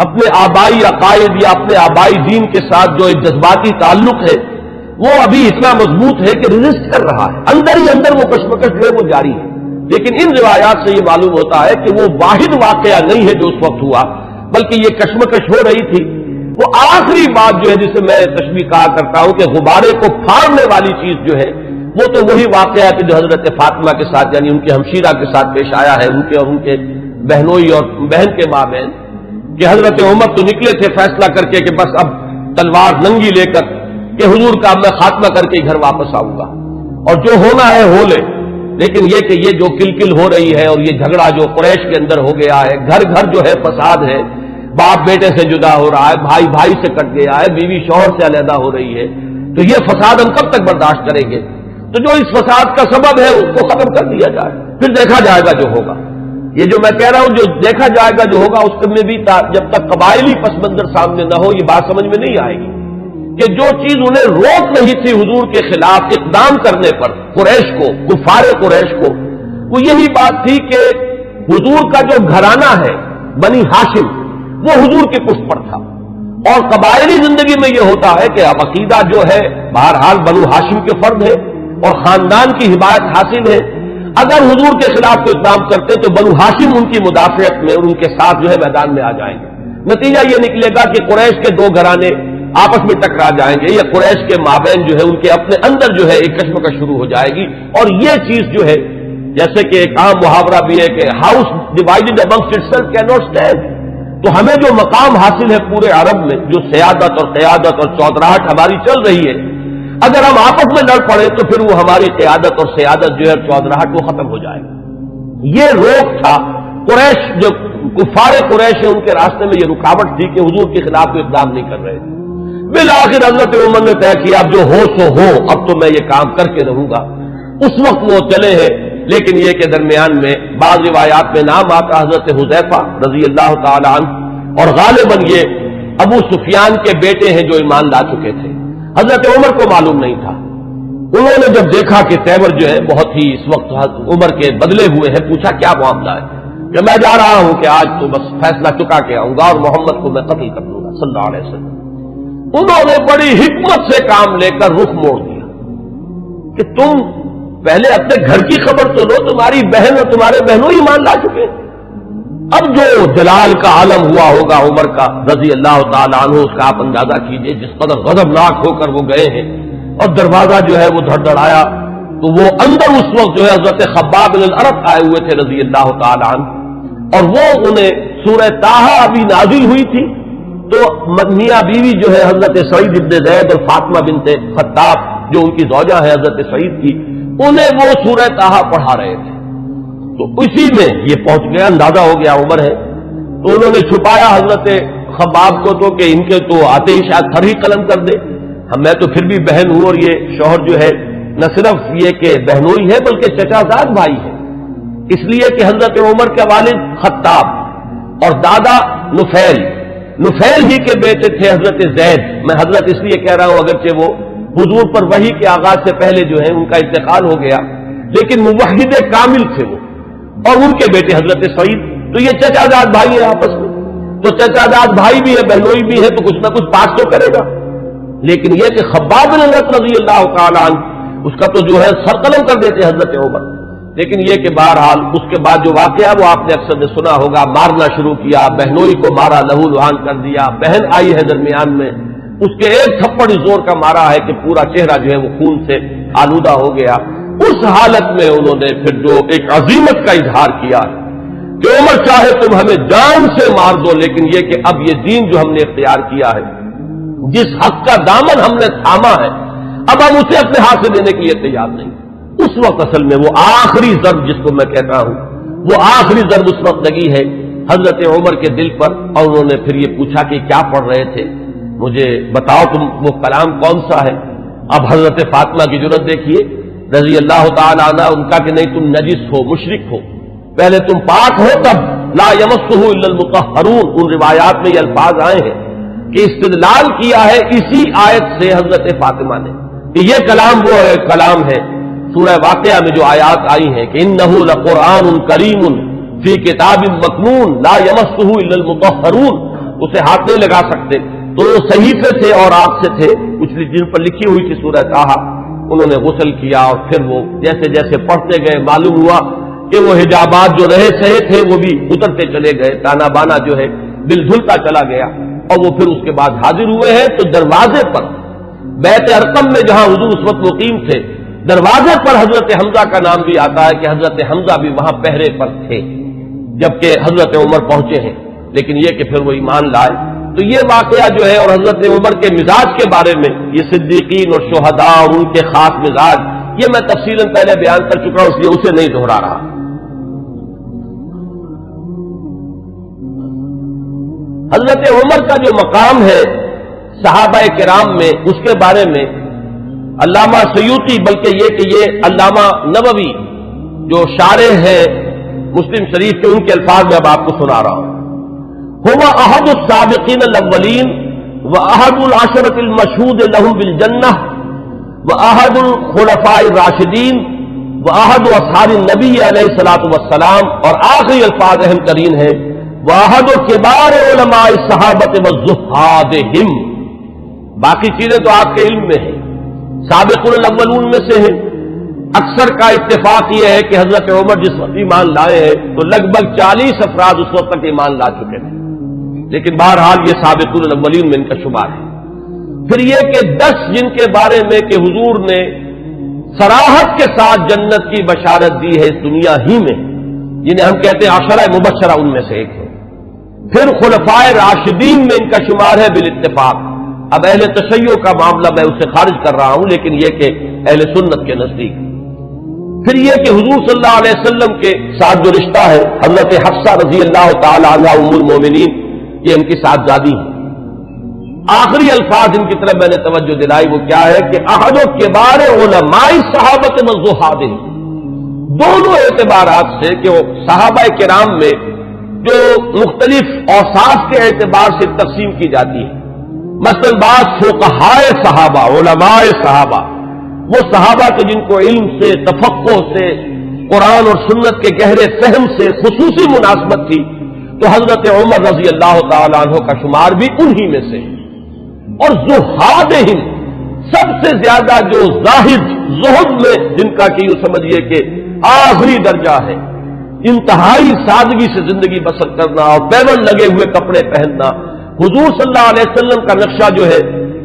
اپنے آبائی عقائد یا اپنے آبائی دین کے ساتھ جو ایک جذباتی تعلق ہے، وہ ابھی اتنا مضبوط ہے کہ ریزسٹ کر رہا ہے، اندر ہی اندر وہ کشمکش جو ہے وہ جاری ہے۔ لیکن ان روایات سے یہ معلوم ہوتا ہے کہ وہ واحد واقعہ نہیں ہے جو اس وقت ہوا، بلکہ یہ کشمکش ہو رہی تھی۔ وہ آخری بات جو ہے جسے میں تشبیہ کہا کرتا ہوں کہ غبارے کو پھاڑنے والی چیز جو ہے وہ تو وہی واقعہ ہے کہ جو حضرت فاطمہ کے ساتھ یعنی ان کے ہمشیرہ کے ساتھ پیش آیا ہے، ان کے اور ان کے بہنوئی اور بہن کے مابین، کہ حضرت عمر تو نکلے تھے فیصلہ کر کے کہ بس اب تلوار ننگی لے کر کہ حضور کا اب میں خاتمہ کر کے گھر واپس آؤں گا اور جو ہونا ہے ہو لے۔ لیکن یہ کہ یہ جو کلکل ہو رہی ہے اور یہ جھگڑا جو قریش کے اندر ہو گیا ہے، گھر گھر جو ہے فساد ہے، باپ بیٹے سے جدا ہو رہا ہے، بھائی بھائی سے کٹ گیا ہے، بیوی شوہر سے علیحدہ ہو رہی ہے، تو یہ فساد ہم کب تک برداشت کریں گے؟ تو جو اس فساد کا سبب ہے اس کو ختم کر دیا جائے، پھر دیکھا جائے گا جو ہوگا۔ یہ جو میں کہہ رہا ہوں جو دیکھا جائے گا جو ہوگا، اس میں بھی جب تک قبائلی پس منظر سامنے نہ ہو یہ بات سمجھ میں نہیں آئے گی کہ جو چیز انہیں روک نہیں تھی حضور کے خلاف اقدام کرنے پر قریش کو، کفار قریش کو، وہ یہی بات تھی کہ حضور کا جو گھرانہ ہے بنی ہاشم وہ حضور کے پشت پر تھا، اور قبائلی زندگی میں یہ ہوتا ہے کہ اب عقیدہ جو ہے بہرحال بنو ہاشم کے فرد ہے اور خاندان کی حمایت حاصل ہے۔ اگر حضور کے خلاف کوئی اقدام کرتے تو بنو ہاشم ان کی مدافعت میں اور ان کے ساتھ جو ہے میدان میں آ جائیں گے۔ نتیجہ یہ نکلے گا کہ قریش کے دو گھرانے آپس میں ٹکرا جائیں گے، یا قریش کے مابین جو ہے ان کے اپنے اندر جو ہے ایک کشمکش شروع ہو جائے گی۔ اور یہ چیز جو ہے جیسے کہ ایک عام محاورہ بھی ہے کہ house divided amongst itself can not stand, تو ہمیں جو مقام حاصل ہے پورے عرب میں، جو سیادت اور قیادت اور چودراہٹ ہماری چل رہی ہے، اگر ہم آپس میں لڑ پڑے تو پھر وہ ہماری قیادت اور سیادت جو ہے چودراہٹ وہ ختم ہو جائے گی۔ یہ روک تھا قریش، جو کفار قریش ہے ان کے راستے میں یہ رکاوٹ تھی کہ حضور کے خلاف کوئی اقدام نہیں کر رہے تھے۔ بالآخر حضرت عمر نے طے کیا اب جو ہو سو ہو، اب تو میں یہ کام کر کے رہوں گا۔ اس وقت وہ چلے ہیں، لیکن یہ کہ درمیان میں بعض روایات میں نام آتا حضرت حذیفہ رضی اللہ تعالی عنہ، اور غالباً یہ ابو سفیان کے بیٹے ہیں جو ایمان لا چکے تھے۔ حضرت عمر کو معلوم نہیں تھا۔ انہوں نے جب دیکھا کہ تیور جو ہے بہت ہی اس وقت عمر کے بدلے ہوئے ہیں، پوچھا کیا معاملہ ہے؟ کہ میں جا رہا ہوں کہ آج تو بس فیصلہ چکا کے آؤں گا اور محمد کو میں قتل کر دوں گا صلی اللہ علیہ وسلم۔ انہوں نے بڑی حکمت سے کام لے کر رخ موڑ دیا کہ تم پہلے اپنے گھر کی خبر تو لو، تمہاری بہن اور تمہارے بہنوں ایمان لا چکے۔ اب جو جلال کا عالم ہوا ہوگا عمر کا رضی اللہ تعالیٰ عنہ، اس کا آپ اندازہ کیجئے، جس قدر غضبناک ہو کر وہ گئے ہیں اور دروازہ جو ہے وہ دھڑدھڑایا تو وہ اندر اس وقت جو ہے حضرت خباب بن الارت آئے ہوئے تھے رضی اللہ تعالیٰ عنہ، اور وہ انہیں سورہ طٰہٰ ابھی نازل ہوئی تھی، تو میاں بیوی جو ہے حضرت سعید ابن زید اور فاطمہ بنت خطاب جو ان کی زوجہ ہے حضرت سعید کی، انہیں وہ سورہ طٰہٰ پڑھا رہے تھے۔ تو اسی میں یہ پہنچ گیا، اندازہ ہو گیا عمر ہے، تو انہوں نے چھپایا حضرت خباب کو تو کہ ان کے تو آتے ہی شاید تھر ہی قلم کر دے، میں تو پھر بھی بہن ہوں، اور یہ شوہر جو ہے نہ صرف یہ کہ بہنوئی ہے بلکہ چچا زاد بھائی ہے، اس لیے کہ حضرت عمر کے والد خطاب اور دادا نفیل ہی کے بیٹے تھے حضرت زید۔ میں حضرت اس لیے کہہ رہا ہوں اگرچہ وہ حضور پر وحی کے آغاز سے پہلے جو ہے ان کا انتقال ہو گیا، لیکن موحد کامل تھے وہ، اور ان کے بیٹے حضرت سعید، تو یہ چچا زاد بھائی ہیں آپس میں، تو چچا زاد بھائی بھی ہے بہنوئی بھی ہے، تو کچھ نہ کچھ پاس تو کرے گا۔ لیکن یہ کہ خباب بن الارت رضی اللہ تعالیٰ عنہ اس کا تو جو ہے سر قلم کر دیتے حضرت عمر۔ لیکن یہ کہ بہرحال اس کے بعد جو واقعہ وہ آپ نے اکثر نے سنا ہوگا، مارنا شروع کیا، بہنوئی کو مارا، لہو لہان کر دیا، بہن آئی ہے درمیان میں، اس کے ایک تھپڑ زور کا مارا ہے کہ پورا چہرہ جو ہے وہ خون سے آلودہ ہو گیا۔ اس حالت میں انہوں نے پھر جو ایک عزیمت کا اظہار کیا کہ عمر چاہے تم ہمیں جان سے مار دو، لیکن یہ کہ اب یہ دین جو ہم نے اختیار کیا ہے، جس حق کا دامن ہم نے تھاما ہے، اب ہم اسے اپنے ہاتھ سے دینے کے لیے تیار نہیں۔ اس وقت اصل میں وہ آخری ضرب جس کو میں کہتا ہوں، وہ آخری ضرب اس وقت لگی ہے حضرت عمر کے دل پر، اور انہوں نے پھر یہ پوچھا کہ کیا پڑھ رہے تھے، مجھے بتاؤ تم وہ کلام کون سا ہے۔ اب حضرت فاطمہ کی جرأت دیکھیے رضی اللہ تعالی عنہ، ان کا کہ نہیں تم نجس ہو، مشرک ہو، پہلے تم پاک ہو تب لا یمسہ الا المطہرون۔ ان روایات میں یہ الفاظ آئے ہیں کہ استدلال کیا ہے اسی آیت سے حضرت فاطمہ نے کہ یہ کلام وہ کلام ہے سورہ واقعہ میں جو آیات آئی ہیں کہ انہ لقرآن کریم فی کتاب مکنون لا یمسہ الا المطہرون، اسے ہاتھ نہیں لگا سکتے۔ تو وہ صحیفے تھے اور آگ سے تھے، کچھ جن پر لکھی ہوئی تھی سورہ طٰہٰ، انہوں نے غسل کیا اور پھر وہ جیسے جیسے پڑھتے گئے معلوم ہوا کہ وہ حجابات جو رہے سہے تھے وہ بھی اترتے چلے گئے، تانا بانا جو ہے دل دھلتا چلا گیا، اور وہ پھر اس کے بعد حاضر ہوئے ہیں تو دروازے پر بیت ارقم میں جہاں حضور اس وقت مقیم تھے، دروازے پر حضرت حمزہ کا نام بھی آتا ہے کہ حضرت حمزہ بھی وہاں پہرے پر تھے جبکہ حضرت عمر پہنچے ہیں، لیکن یہ کہ پھر وہ ایمان لائے۔ تو یہ واقعہ جو ہے اور حضرت عمر کے مزاج کے بارے میں، یہ صدیقین اور شہداء اور ان کے خاص مزاج، یہ میں تفصیلاً پہلے بیان کر چکا ہوں، اس لیے اسے نہیں دہرا رہا۔ حضرت عمر کا جو مقام ہے صحابہ کرام میں، اس کے بارے میں علامہ سیوطی، بلکہ یہ کہ یہ علامہ نووی جو شارح ہیں مسلم شریف کے، ان کے الفاظ میں اب آپ کو سنا رہا ہوں۔ هو احد السابقین الاولین واحد العشرۃ المشہود لهم بالجنہ واحد الخلفاء الراشدین واحد اصحاب النبی علیہ الصلوۃ والسلام، اور آخری الفاظ اہم ترین ہیں واحد کبار علماء الصحابۃ والزہادہم۔ باقی چیزیں تو آپ کے علم میں ہیں، سابقون الاولون میں سے ہیں۔ اکثر کا اتفاق یہ ہے کہ حضرت عمر جس وقت ایمان لائے ہیں تو لگ بھگ 40 افراد اس وقت تک ایمان لا چکے تھے، لیکن بہرحال یہ سابقون الاولین میں ان کا شمار ہے۔ پھر یہ کہ 10 جن کے بارے میں کہ حضور نے صراحت کے ساتھ جنت کی بشارت دی ہے اس دنیا ہی میں، جنہیں ہم کہتے ہیں عشرہ مبشرہ، ان میں سے ایک ہے۔ پھر خلفائے راشدین میں ان کا شمار ہے بالاتفاق۔ اب اہل تشیع کا معاملہ میں اسے خارج کر رہا ہوں، لیکن یہ کہ اہل سنت کے نزدیک۔ پھر یہ کہ حضور صلی اللہ علیہ وسلم کے ساتھ جو رشتہ ہے، حضرت حفصہ رضی اللہ تعالی عنہا ام المومنین، یہ ان کی صاحبزادی ہیں۔ آخری الفاظ ان کی طرف میں نے توجہ دلائی وہ کیا ہے کہ احد و کبار علماء صحابۃ والزہادہم، دونوں اعتبارات سے کہ وہ صحابہ کرام میں جو مختلف اوصاف کے اعتبار سے تقسیم کی جاتی ہے، مثلا بعض فقہائے صحابہ، علماء صحابہ، وہ صحابہ کے جن کو علم سے، تفقہ سے، قرآن اور سنت کے گہرے فہم سے خصوصی مناسبت تھی، تو حضرت عمر رضی اللہ تعالیٰ عنہ کا شمار بھی انہی میں سے۔ اور زہادہم، سب سے زیادہ جو زاہد، زہد میں جن کا کہ یوں سمجھیے کہ آخری درجہ ہے، انتہائی سادگی سے زندگی بسر کرنا اور پیون لگے ہوئے کپڑے پہننا، حضور صلی اللہ علیہ وسلم کا نقشہ جو ہے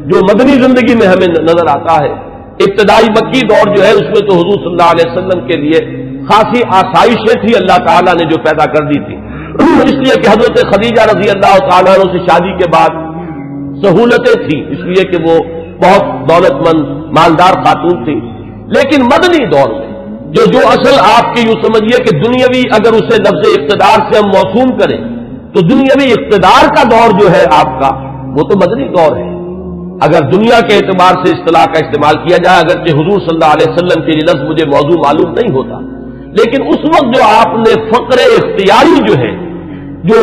جو مدنی زندگی میں ہمیں نظر آتا ہے، ابتدائی مکی دور جو ہے اس میں تو حضور صلی اللہ علیہ وسلم کے لیے خاصی آسائشیں تھی اللہ تعالیٰ نے جو پیدا کر دی تھی، اس لیے کہ حضرت خدیجہ رضی اللہ تعالیٰ عنہ سے شادی کے بعد سہولتیں تھیں، اس لیے کہ وہ بہت دولت مند مالدار خاتون تھی۔ لیکن مدنی دور میں جو اصل آپ کی یوں سمجھیے کہ دنیاوی، اگر اسے لفظ اقتدار سے ہم موسوم کریں تو دنیاوی اقتدار کا دور جو ہے آپ کا، وہ تو مدنی دور ہے اگر دنیا کے اعتبار سے اصطلاح کا استعمال کیا جائے، اگرچہ حضور صلی اللہ علیہ وسلم کے لیے لفظ مجھے موضوع معلوم نہیں ہوتا، لیکن اس وقت جو آپ نے فقر اختیاری جو ہے، جو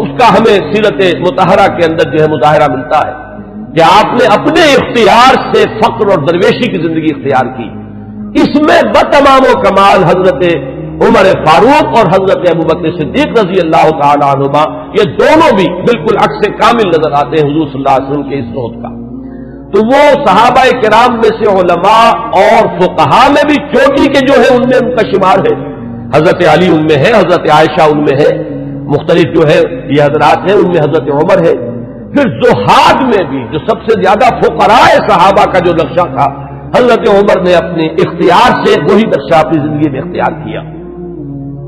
اس کا ہمیں سیرت مطہرہ کے اندر جو ہے مظاہرہ ملتا ہے کہ آپ نے اپنے اختیار سے فقر اور درویشی کی زندگی اختیار کی، اس میں بتمام و کمال حضرت عمر فاروق اور حضرت ابوبکر صدیق رضی اللہ تعالی عنہما، یہ دونوں بھی بالکل عکس کامل نظر آتے ہیں حضور صلی اللہ علیہ وسلم کے اس صحبت کا۔ تو وہ صحابہ کرام میں سے علماء اور فقہاء میں بھی چوٹی کے جو ہے ان میں ان کا شمار ہے، حضرت علی ان میں ہے، حضرت عائشہ ان میں ہے، مختلف جو ہے یہ حضرات ہیں، ان میں حضرت عمر ہے۔ پھر زہاد میں بھی جو سب سے زیادہ فقراء صحابہ کا جو نقشہ تھا، حضرت عمر نے اپنے اختیار سے وہی نقشہ اپنی زندگی میں اختیار کیا۔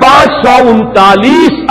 539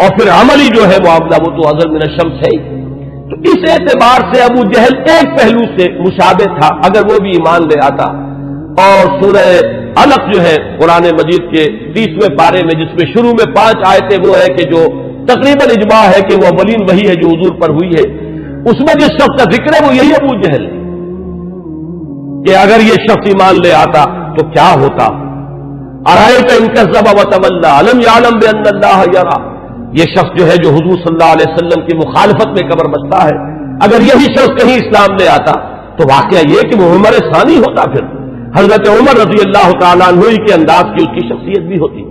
اور پھر عملی جو ہے معاملہ وہ تو اظہر من الشمس ہے. تو اس اعتبار سے ابو جہل ایک پہلو سے مشابہ تھا اگر وہ بھی ایمان لے آتا. اور سورہ علق جو ہے قرآن مجید کے 30ویں پارے میں جس میں شروع میں 5 آیتیں وہ ہے کہ جو تقریباً اجماع ہے کہ وہ اولین وہی ہے جو حضور پر ہوئی ہے, اس میں جس شخص کا ذکر ہے وہ یہی ابو جہل ہے کہ اگر یہ شخص ایمان لے آتا تو کیا ہوتا. ارائیت ان کذب وتولی الم یعلم بان اللہ یری, یہ شخص جو ہے جو حضور صلی اللہ علیہ وسلم کی مخالفت میں قبر بستا ہے, اگر یہی شخص کہیں اسلام لے آتا تو واقعہ یہ کہ وہ عمر ثانی ہوتا, پھر حضرت عمر رضی اللہ تعالیٰ عنہ کے انداز کی اس کی شخصیت بھی ہوتی.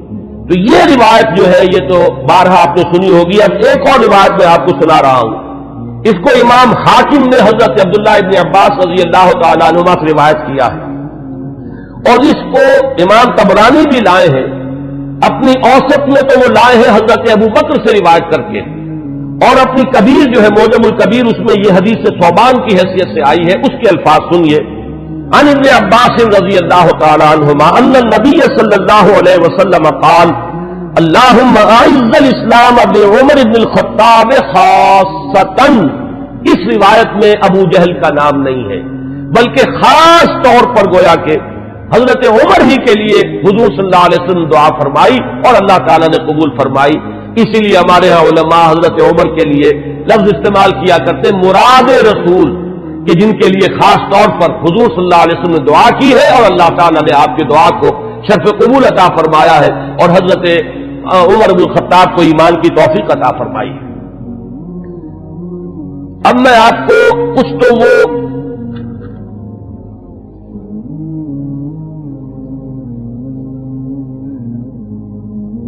تو یہ روایت جو ہے یہ تو بارہا آپ نے سنی ہوگی. اب ایک اور روایت میں آپ کو سنا رہا ہوں, اس کو امام حاکم نے حضرت عبداللہ ابن عباس رضی اللہ تعالیٰ عنہما سے روایت کیا ہے, اور اس کو امام طبرانی بھی لائے ہیں اپنی اوسط میں, تو وہ لائے ہیں حضرت ابو بکر سے روایت کر کے, اور اپنی کبیر جو ہے موجم الکبیر اس میں یہ حدیث ثوبان کی حیثیت سے آئی ہے. اس کے الفاظ سنیے. عن ابن عباس رضی اللہ تعالی عنہما ان النبی صلی اللہ علیہ وسلم قال اللہم اعز الاسلام بعمر بن الخطاب خاصتا. اس روایت میں ابو جہل کا نام نہیں ہے بلکہ خاص طور پر گویا کہ حضرت عمر ہی کے لیے حضور صلی اللہ علیہ وسلم دعا فرمائی اور اللہ تعالیٰ نے قبول فرمائی. اسی لیے ہمارے ہاں علماء حضرت عمر کے لیے لفظ استعمال کیا کرتے مراد رسول, کہ جن کے لیے خاص طور پر حضور صلی اللہ علیہ وسلم نے دعا کی ہے اور اللہ تعالیٰ نے آپ کی دعا کو شرف قبول عطا فرمایا ہے اور حضرت عمر بن الخطاب کو ایمان کی توفیق عطا فرمائی. اب میں آپ کو کچھ تو وہ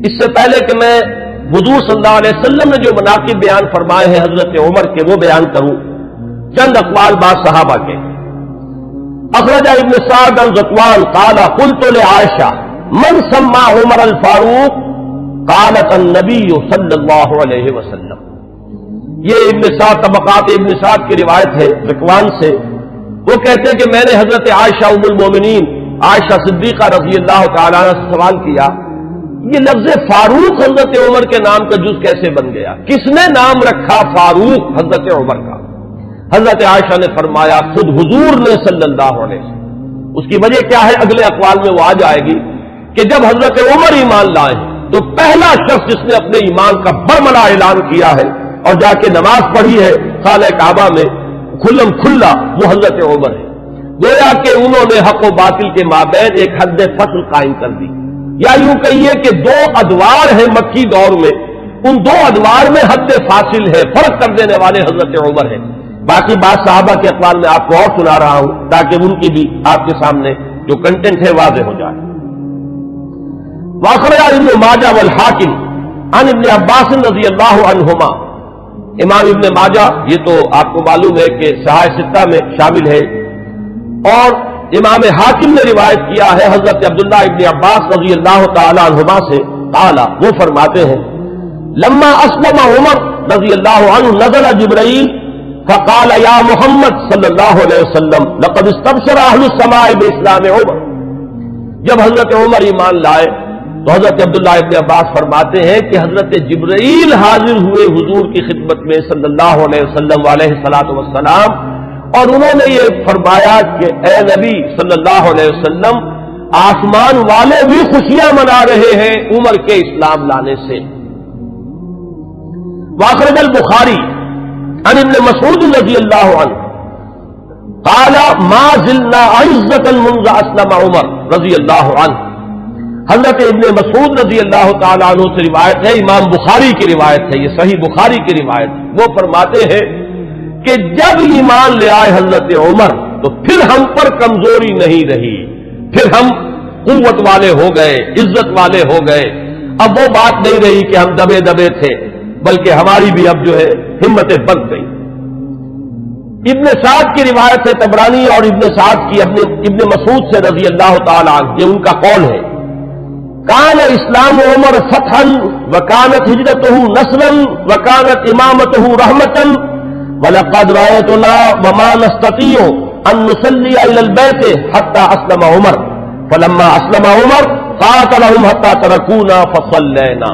اس سے پہلے کہ میں حضور صلی اللہ علیہ وسلم نے جو مناقب بیان فرمائے ہیں حضرت عمر کے وہ بیان کروں, چند اقوال بعض صحابہ کے. اخرج ابن سعد عن ذکوان قال قلت لعائشہ من سمى عمر الفاروق قالت النبی صلی اللہ علیہ وسلم. یہ ابن سعد طبقات ابن سعد کی روایت ہے ذکوان سے. وہ کہتے ہیں کہ میں نے حضرت عائشہ ام المومنین عائشہ صدیقہ رضی اللہ تعالیٰ عنہ سے سوال کیا یہ لفظ فاروق حضرت عمر کے نام کا جز کیسے بن گیا, کس نے نام رکھا فاروق حضرت عمر کا. حضرت عائشہ نے فرمایا خود حضور نے صلی اللہ علیہ وسلم. اس کی وجہ کیا ہے اگلے اقوال میں وہ آ جائے گی کہ جب حضرت عمر ایمان لائے تو پہلا شخص جس نے اپنے ایمان کا برملا اعلان کیا ہے اور جا کے نماز پڑھی ہے خانہ کعبہ میں کھلم کھلا وہ حضرت عمر ہے. گویا کہ انہوں نے حق و باطل کے مابین ایک حد فصل قائم کر دی, یا یوں کہیے کہ 2 ادوار ہیں مکی دور میں, ان 2 ادوار میں حد فاصل ہے, فرق کر دینے والے حضرت عمر ہیں. باقی بات صحابہ کے اقوال میں آپ کو اور سنا رہا ہوں تاکہ ان کی بھی آپ کے سامنے جو کنٹینٹ ہے واضح ہو جائے. واخرج ابن ماجہ والحاکم عن ابن عباس رضی اللہ عنہما. امام ابن ماجہ یہ تو آپ کو معلوم ہے کہ صحاح ستہ میں شامل ہے, اور امام حاکم نے روایت کیا ہے حضرت عبداللہ ابن عباس رضی اللہ تعالی عنہما سے. قال وہ فرماتے ہیں لما اسلم عمر رضی اللہ عنہ نزل جبرائیل فقال یا محمد صلی اللہ علیہ وسلم لقد استبشر اہل السماء باسلام عمر. جب حضرت عمر ایمان لائے تو حضرت عبداللہ ابن عباس فرماتے ہیں کہ حضرت جبرائیل حاضر ہوئے حضور کی خدمت میں صلی اللہ علیہ وسلم علیہ الصلوۃ والسلام, اور انہوں نے یہ فرمایا کہ اے نبی صلی اللہ علیہ وسلم آسمان والے بھی خوشیاں منا رہے ہیں عمر کے اسلام لانے سے. واخرج البخاری عن ابن مسعود رضی اللہ عنہ قال ما زلنا عزة منذ اسلم عمر رضی اللہ عنہ. حضرت ابن مسعود رضی اللہ تعالیٰ عنہ سے روایت ہے, امام بخاری کی روایت ہے, یہ صحیح بخاری کی روایت. وہ فرماتے ہیں کہ جب ایمان لے آئے حضرت عمر تو پھر ہم پر کمزوری نہیں رہی, پھر ہم قوت والے ہو گئے, عزت والے ہو گئے. اب وہ بات نہیں رہی کہ ہم دبے دبے تھے, بلکہ ہماری بھی اب جو ہے ہمتیں بڑھ گئی. ابن سعد کی روایت ہے طبرانی اور ابن سعد کی ابن مسعود سے رضی اللہ تعالیٰ عنہ, یہ ان کا قول ہے. کان اسلام عمر فتحا وکانت ہجرتہ نصرا وکانت امامتہ رحمتا وَلَقَدْ رَأَيْتُنَا وَمَا نَسْتَطِيعُ أَن نُّصَلِّيَ إِلَى الْبَيْتِ حَتَّى أَسْلَمَ عُمَرُ فَلَمَّا أَسْلَمَ عُمَرُ قَاتَلَهُمْ حَتَّى تَرَكُونَا فَصَلَّيْنَا.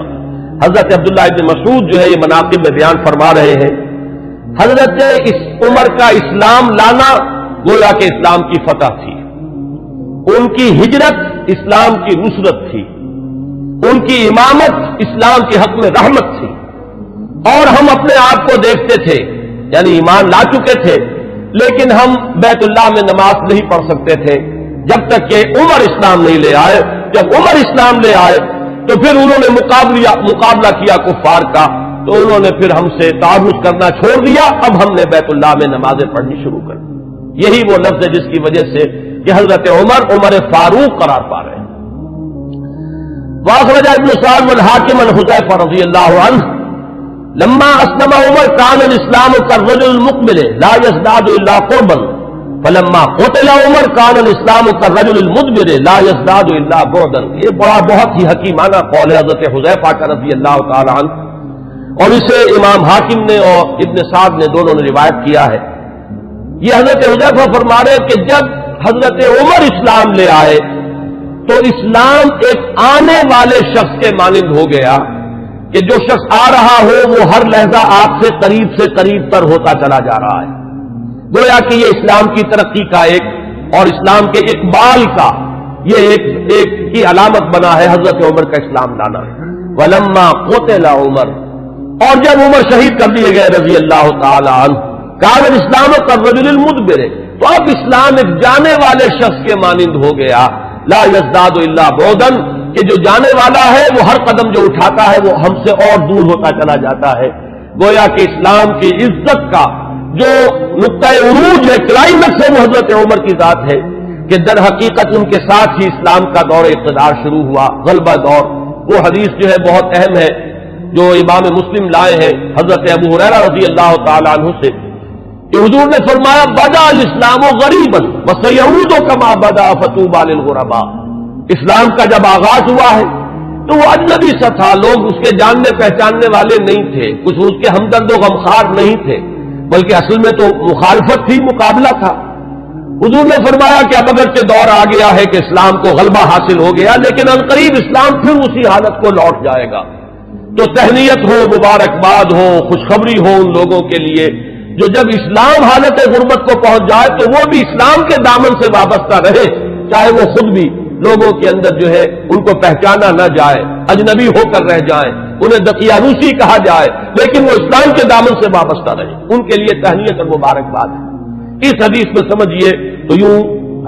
حضرت عبداللہ ابن مسعود جو ہے یہ مناقب میں بیان فرما رہے ہیں، حضرت عمر کا اسلام لانا گویا کہ اسلام کی فتح تھی، ان کی ہجرت اسلام کی نصرت تھی، ان کی امامت اسلام کے حق میں رحمت تھی، اور ہم اپنے آپ کو دیکھتے تھے، یعنی ایمان لا چکے تھے لیکن ہم بیت اللہ میں نماز نہیں پڑھ سکتے تھے جب تک کہ عمر اسلام نہیں لے آئے۔ جب عمر اسلام لے آئے تو پھر انہوں نے مقابلہ کیا کفار کا، تو انہوں نے پھر ہم سے تعارض کرنا چھوڑ دیا، اب ہم نے بیت اللہ میں نمازیں پڑھنی شروع کر دی۔ یہی وہ لفظ ہے جس کی وجہ سے کہ حضرت عمر فاروق قرار پا رہے ہیں۔ واخرج ابن سعد والحاکم عن حذیفہ رضی اللہ عنہ لما اسلم عمر كان الاسلام كالرجل المقبل لا يزداد الا قربا فلما قتل عمر كان الاسلام كالرجل المدبر لا يزداد الا بعدا۔ یہ بہت ہی حکیمانہ قول ہے حضرت حذیفہ کا رضی اللہ تعالی عنہ، اور اسے امام حاکم نے اور ابن سعد نے دونوں نے روایت کیا ہے۔ یہ حضرت حذیفہ فرما رہے ہیں کہ جب حضرت عمر اسلام لے آئے تو اسلام ایک آنے والے شخص کے مانند ہو گیا کہ جو شخص آ رہا ہو وہ ہر لحظہ آپ سے قریب تر ہوتا چلا جا رہا ہے۔ گویا کہ یہ اسلام کی ترقی کا ایک اور اسلام کے اقبال کا یہ ایک کی علامت بنا ہے حضرت عمر کا اسلام لانا۔ ولما قتل عمر، اور جب عمر شہید کر دیے گئے رضی اللہ تعالی عنہ، کان الاسلام كالرجل المدبر، تو اب اسلام ایک جانے والے شخص کے مانند ہو گیا، لا یزداد الا بعدا، کہ جو جانے والا ہے وہ ہر قدم جو اٹھاتا ہے وہ ہم سے اور دور ہوتا چلا جاتا ہے۔ گویا کہ اسلام کی عزت کا جو نقطۂ عروج ہے، کلائمیکس ہے، وہ حضرت عمر کی ذات ہے کہ در حقیقت ان کے ساتھ ہی اسلام کا دور اقتدار شروع ہوا، غلبہ دور۔ وہ حدیث جو ہے بہت اہم ہے جو امام مسلم لائے ہیں حضرت ابو ہریرہ رضی اللہ تعالی عنہ سے، کہ حضور نے فرمایا بدا الاسلام غریبا وسیعود کما بدا فطوبى للغرباء۔ اسلام کا جب آغاز ہوا ہے تو وہ اجنبی سا تھا، لوگ اس کے جاننے پہچاننے والے نہیں تھے، کچھ اس کے ہمدرد و غمخوار نہیں تھے، بلکہ اصل میں تو مخالفت تھی، مقابلہ تھا۔ حضور نے فرمایا کہ اب اگرچہ دور آ گیا ہے کہ اسلام کو غلبہ حاصل ہو گیا، لیکن عنقریب اسلام پھر اسی حالت کو لوٹ جائے گا۔ تو تہنیت ہو، مبارکباد ہو، خوشخبری ہو ان لوگوں کے لیے جو جب اسلام حالت غربت کو پہنچ جائے تو وہ بھی اسلام کے دامن سے وابستہ رہے، چاہے وہ خود بھی لوگوں کے اندر جو ہے ان کو پہچانا نہ جائے، اجنبی ہو کر رہ جائیں، انہیں دقیانوسی کہا جائے، لیکن وہ اسلام کے دامن سے وابستہ رہے، ان کے لیے تہنیت اور مبارکباد ہے۔ اس حدیث میں سمجھیے تو یوں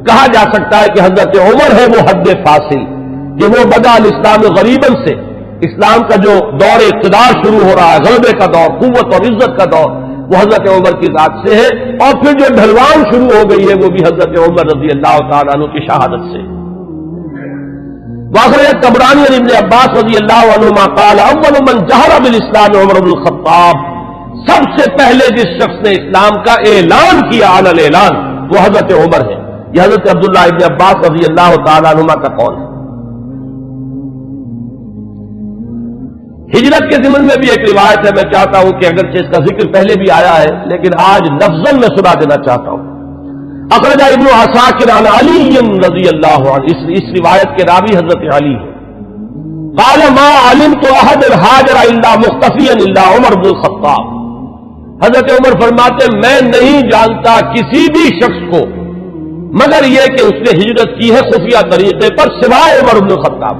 کہا جا سکتا ہے کہ حضرت عمر ہے وہ حد فاصل، کہ وہ بدا الاسلام غریباً سے اسلام کا جو دور اقتدار شروع ہو رہا ہے، غلبے کا دور، قوت اور عزت کا دور، وہ حضرت عمر کی ذات سے ہے، اور پھر جو ڈھلوان شروع ہو گئی ہے وہ بھی حضرت عمر رضی اللہ تعالیٰ عنہ کی شہادت سے۔ واخرج الطبرانی عن ابن عباس رضی اللہ عنہما قال اول من جہر بالاسلام عمر بن الخطاب، سب سے پہلے جس شخص نے اسلام کا اعلان کیا علی الاعلان وہ حضرت عمر ہے۔ یہ حضرت عبداللہ ابن عباس رضی اللہ تعالیٰ عنہما کا قول ہے۔ ہجرت کے ضمن میں بھی ایک روایت ہے، میں چاہتا ہوں کہ اگرچہ اس کا ذکر پہلے بھی آیا ہے لیکن آج لفظاً میں سنا دینا چاہتا ہوں۔ اخرج ابن عساکر عن علی رضی اللہ عنہ، اس روایت کے راوی حضرت علی ہیں۔ قال ما علمت احد الحاجر الا مختفیا الا عمر بن الخطاب، حضرت عمر فرماتے میں نہیں جانتا کسی بھی شخص کو مگر یہ کہ اس نے ہجرت کی ہے خفیہ طریقے پر سوائے عمر بن الخطاب،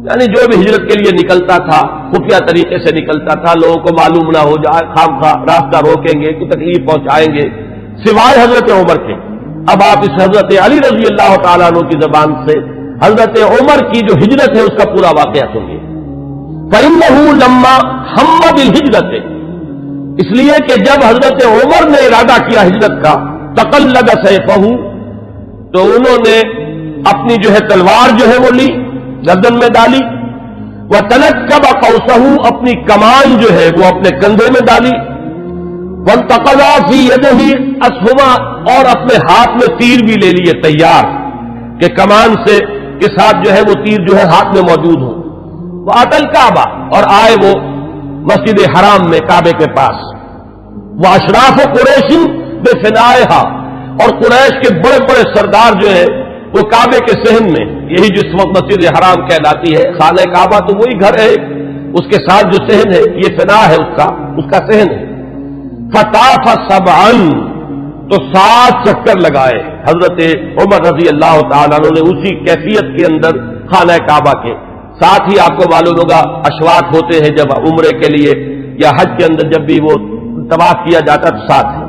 یعنی جو بھی ہجرت کے لیے نکلتا تھا خفیہ طریقے سے نکلتا تھا، لوگوں کو معلوم نہ ہو جائے، خام خواہ راستہ روکیں گے، کوئی تکلیف پہنچائیں گے، سوائے حضرت عمر کے۔ اب آپ اس حضرت علی رضی اللہ تعالیٰ عنہ کی زبان سے حضرت عمر کی جو ہجرت ہے اس کا پورا واقعہ سنیے۔ فَإِنَّهُ لَمَّا هَمَّ بِالْهِجْرَةِ، اس لیے کہ جب حضرت عمر نے ارادہ کیا ہجرت کا، تَقَلَّدَ سَيْفَهُ، تو انہوں نے اپنی جو ہے تلوار جو ہے وہ لی، گردن میں ڈالی، وَتَنَكَّبَ قَوْسَهُ، اپنی کمان جو ہے وہ اپنے کندھے میں ڈالی، وَانْتَقَضَ فِي يَدِهِ أَسْهُمًا، اور اپنے ہاتھ میں تیر بھی لے لیے تیار کہ کمان سے کے ساتھ جو ہے وہ تیر جو ہے ہاتھ میں موجود ہو۔ وَأَتَى الْكَعْبَةَ، اور آئے وہ مسجد حرام میں کعبے کے پاس، وَأَشْرَافُ قُرَيْشٍ بِفِنَائِهَا، اور قریش کے بڑے بڑے سردار جو ہیں وہ کعبے کے صحن میں، یہی جس وقت مسجد حرام کہلاتی ہے، خانہ کعبہ تو وہی گھر ہے اس کے ساتھ جو صحن ہے یہ فنا ہے اس کا صحن ہے. فطاف سبعا، تو 7 چکر لگائے حضرت عمر رضی اللہ تعالیٰ عنہ نے اسی کیفیت کے اندر خانہ کعبہ کے. ساتھ ہی آپ کو معلوم ہوگا اشواط ہوتے ہیں جب عمرے کے لیے یا حج کے اندر جب بھی وہ طواف کیا جاتا تو ساتھ ہے.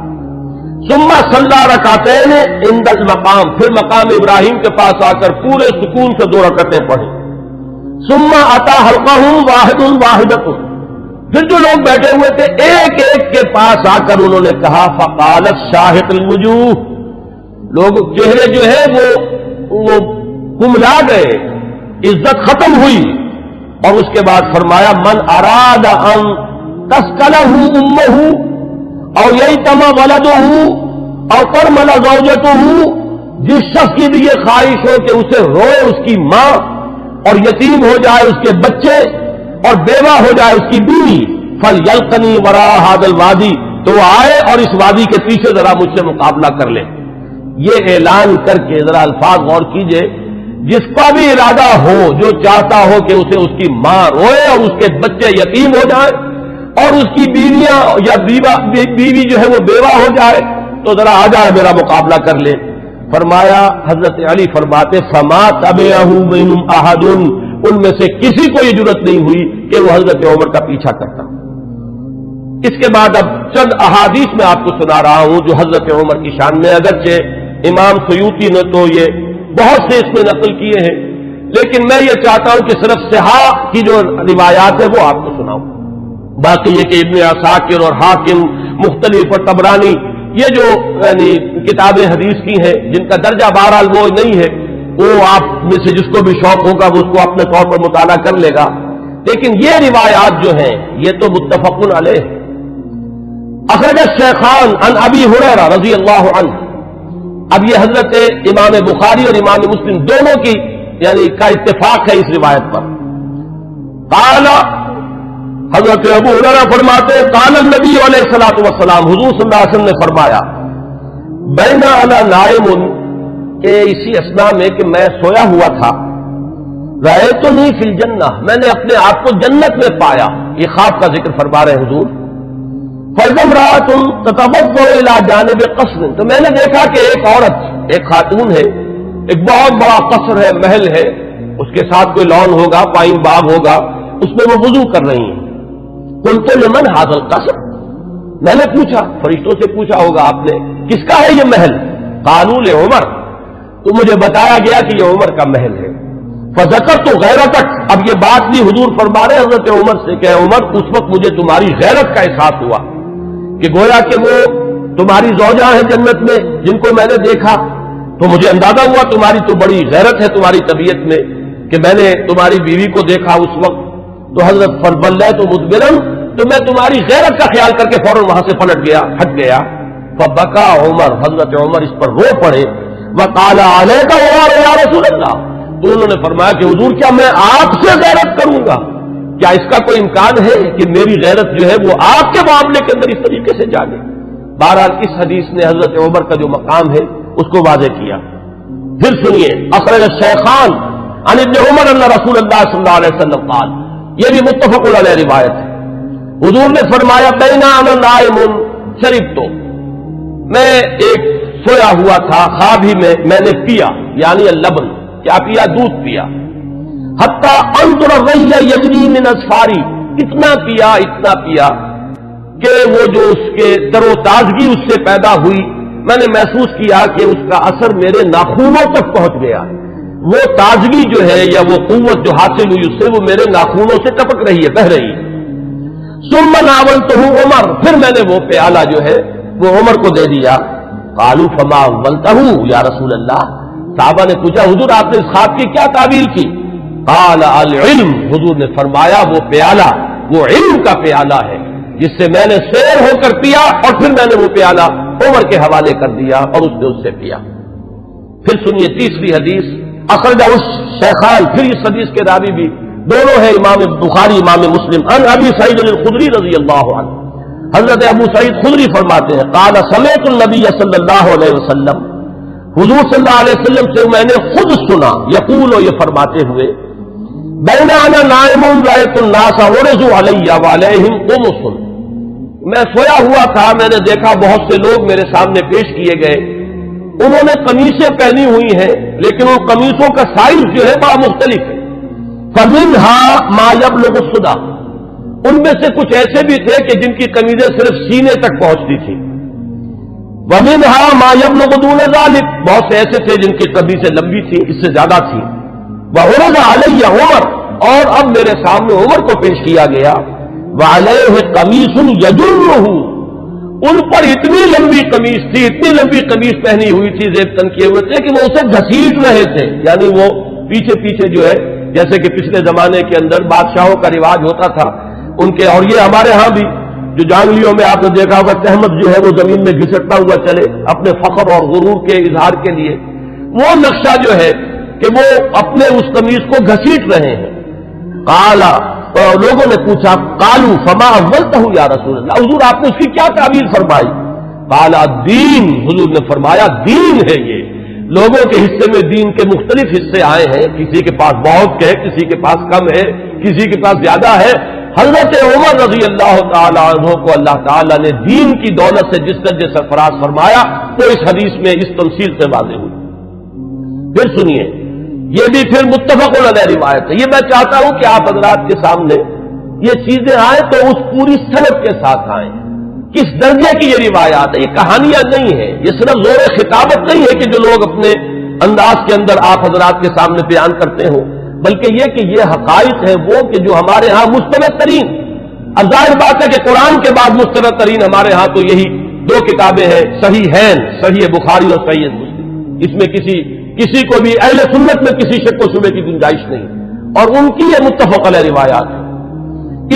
ثم صلی رکعتین عند المقام، پھر مقام ابراہیم کے پاس آ کر پورے سکون سے 2 رکعتیں پڑھی. ثم اتی حلقہم واحد واحدۃ، پھر جو لوگ بیٹھے ہوئے تھے ایک ایک کے پاس آ کر انہوں نے کہا فقالت شاہق الوجوہ، لوگ چہرے جو ہے وہ کملا گئے، عزت ختم ہوئی. اور اس کے بعد فرمایا من اراد ان تسکنہ امہ او ییتم ولدہ او ترمل زوجتہ، جس شخص کی بھی یہ خواہش ہو کہ اسے روئے اس کی ماں اور یتیم ہو جائے اس کے بچے اور بیوہ ہو جائے اس کی بیوی، فلیلقنی وراء ھذا الوادی، تو وہ آئے اور اس وادی کے پیچھے ذرا مجھ سے مقابلہ کر لے. یہ اعلان کر کے ذرا الفاظ غور کیجئے، جس کا بھی ارادہ ہو جو چاہتا ہو کہ اسے اس کی ماں روئے اور اس کے بچے یتیم ہو جائیں اور اس کی بیویاں یا بیوی جو ہے وہ بیوہ ہو جائے، تو ذرا آ جائے میرا مقابلہ کر لے. فرمایا حضرت علی فرماتے فما تبعہ منہم احد، ان میں سے کسی کو یہ جرأت نہیں ہوئی کہ وہ حضرت عمر کا پیچھا کرتا. اس کے بعد اب چند احادیث میں آپ کو سنا رہا ہوں جو حضرت عمر کی شان میں، اگرچہ امام سیوطی نے تو یہ بہت سے اس میں نقل کیے ہیں، لیکن میں یہ چاہتا ہوں کہ صرف صحاح کی جو روایات ہے وہ آپ کو سناؤں. باقی یہ کہ ابن عساکر اور حاکم مختلف اور طبرانی یہ جو یعنی کتابیں حدیث کی ہیں جن کا درجہ بہرحال وہ نہیں ہے، وہ آپ میں سے جس کو بھی شوق ہوگا وہ اس کو اپنے طور پر مطالعہ کر لے گا. لیکن یہ روایات جو ہیں یہ تو متفق علیہ. اخرج الشیخان عن ابی ہریرہ رضی اللہ عنہ، اب یہ حضرت امام بخاری اور امام مسلم دونوں کی یعنی کا اتفاق ہے اس روایت پر. قال، حضرت ابو ہریرہ فرماتے ہیں قال النبی علیہ الصلوۃ والسلام، حضور صلی اللہ علیہ وسلم نے فرمایا بین انا نائم، کہ اسی اثناء میں کہ میں سویا ہوا تھا، رأیتنی فی الجنہ، میں نے اپنے آپ کو جنت میں پایا. یہ خواب کا ذکر فرما رہے حضور. فَإِذَا امْرَأَةٌ تَتَوَضَّأُ إِلَىٰ جَانِبِ قَصْرٍ، تو میں نے دیکھا کہ ایک عورت، ایک خاتون ہے، ایک بہت بڑا قصر ہے، محل ہے، اس کے ساتھ کوئی لان ہوگا، پائن باغ ہوگا، اس میں وہ وضو کر رہی ہیں. قُلْتُ لِمَنْ هَٰذَا الْقَصْرُ، میں نے پوچھا، فرشتوں سے پوچھا ہوگا آپ نے، کس کا ہے یہ محل؟ قالوا لعمر، تو مجھے بتایا گیا کہ یہ عمر کا محل ہے. فذکرت غیرتک، اب یہ بات بھی حضور فرما رہے حضرت عمر سے کہ عمر اس وقت مجھے تمہاری غیرت کا احساس ہوا کہ گویا کہ وہ تمہاری زوجہ ہیں جنت میں جن کو میں نے دیکھا، تو مجھے اندازہ ہوا تمہاری تو بڑی غیرت ہے تمہاری طبیعت میں کہ میں نے تمہاری بیوی کو دیکھا اس وقت. تو حضرت فربلہ تو مدبرن، تو میں تمہاری غیرت کا خیال کر کے فوراً وہاں سے پلٹ گیا، ہٹ گیا. فبکا عمر، حضرت عمر اس پر رو پڑے. وقال علیک غار یا رسول اللہ، تو انہوں نے فرمایا کہ حضور کیا میں آپ سے غیرت کروں گا؟ کیا اس کا کوئی امکان ہے کہ میری غیرت جو ہے وہ آپ کے معاملے کے اندر اس طریقے سے جاگے؟ بہرحال اس حدیث نے حضرت عمر کا جو مقام ہے اس کو واضح کیا. پھر سنیے، اخرج الشیخان عن ابن عمر ان رسول اللہ صلی اللہ علیہ وسلم قال، یہ بھی متفق علیہ روایت ہے. حضور نے فرمایا بینا انا نائم شربت، میں ایک سویا ہوا تھا، خواب ہی میں نے پیا، یعنی اللبن، کیا پیا؟ دودھ پیا. حتی انظر الرجل یجری من اظفاری، اتنا پیا کہ وہ جو اس کے تر و تازگی اس سے پیدا ہوئی، میں نے محسوس کیا کہ اس کا اثر میرے ناخونوں تک پہنچ گیا. وہ تازگی جو ہے یا وہ قوت جو حاصل ہوئی اس سے وہ میرے ناخونوں سے ٹپک رہی ہے، بہہ رہی ہے. ثم ناولتہ عمر، پھر میں نے وہ پیالہ جو ہے وہ عمر کو دے دیا. قالوا فما اولتہ یا رسول اللہ، صحابہ نے پوچھا حضور آپ نے اس خواب کی کیا تعبیر کی؟ قال العلم، حضور نے فرمایا وہ پیالہ وہ علم کا پیالہ ہے جس سے میں نے سیر ہو کر پیا، اور پھر میں نے وہ پیالہ عمر کے حوالے کر دیا اور اس نے اس سے پیا. پھر سنیے تیسری حدیث، اخرجہ الشیخان، پھر اس حدیث کے راوی بھی دونوں ہیں امام بخاری امام مسلم. عن ابی سعید الخدری رضی اللہ عنہ، حضرت ابو سعید خدری فرماتے ہیں قال سمعت النبی صلی اللہ علیہ وسلم، حضور صلی اللہ علیہ وسلم سے میں نے خود سنا، یقول، یہ فرماتے ہوئے بینا انا نائم رأیت الناس عرضوا علی وعلیہم قمص، میں سویا ہوا تھا، میں نے دیکھا بہت سے لوگ میرے سامنے پیش کیے گئے، انہوں نے قمیصیں پہنی ہوئی ہیں لیکن ان قمیصوں کا سائز جو ہے بڑا مختلف ہے۔ فَمِنْهَا مَا يَبْلُغُ الصُّدَى، ان میں سے کچھ ایسے بھی تھے کہ جن کی قمیضیں صرف سینے تک پہنچتی تھیں۔ وَمِنْهَا مَا يَبْلُغُ دُونَ ذَلِكَ، بہت سے ایسے تھے جن کی قمیضیں لمبی تھیں، اس سے زیادہ تھیں۔ وَعُرِضَ عَلَيَّ عمر، اور اب میرے سامنے عمر کو پیش کیا گیا۔ وَعَلَيْهِ قَمِيصٌ يَجُرُّهُ، ان پر اتنی لمبی قمیص تھی، اتنی لمبی قمیص پہنی ہوئی تھی، زیب تن کیے ہوئے تھے کہ وہ اسے گھسیٹ رہے تھے، یعنی وہ پیچھے پیچھے جو ہے، جیسے کہ پچھلے زمانے کے اندر بادشاہوں کا رواج ہوتا تھا ان کے، اور یہ ہمارے ہاں بھی جو جانگلیوں میں آپ نے دیکھا ہوگا تہمت جو ہے وہ زمین میں گھسٹتا ہوا چلے اپنے فخر اور غرور کے اظہار کے لیے، وہ نقشہ جو ہے کہ وہ اپنے اس قمیص کو گھسیٹ رہے ہیں۔ قالا، لوگوں نے پوچھا، قالو فما اولتہ یا رسول اللہ، حضور آپ نے اس کی کیا تعبیر فرمائی؟ قالا دین، حضور نے فرمایا دین ہے یہ، لوگوں کے حصے میں دین کے مختلف حصے آئے ہیں، کسی کے پاس بہت ہے، کسی کے پاس کم ہے، کسی کے پاس زیادہ ہے۔ حضرت عمر رضی اللہ تعالی عنہ کو اللہ تعالیٰ نے دین کی دولت سے جس درجے سرفراز فرمایا تو اس حدیث میں اس تمثیل سے واضح ہوئی۔ پھر سنیے، یہ بھی پھر متفق علیہ روایت ہے، یہ میں چاہتا ہوں کہ آپ حضرات کے سامنے یہ چیزیں آئیں تو اس پوری سند کے ساتھ آئیں، کس درجے کی یہ روایات ہے، یہ کہانیاں نہیں ہیں، یہ صرف زور خطابت نہیں ہے کہ جو لوگ اپنے انداز کے اندر آپ حضرات کے سامنے بیان کرتے ہوں، بلکہ یہ کہ یہ حقائق ہیں وہ کہ جو ہمارے ہاں مستند ترین، ظاہر بات ہے کہ قرآن کے بعد مستند ترین ہمارے ہاں تو یہی دو کتابیں ہیں، صحیحین، صحیح بخاری اور صحیح مسلم، اس میں کسی کو بھی اہل سنت میں کسی شک و شبے کی گنجائش نہیں، اور ان کی یہ متفق علیہ روایات ہے۔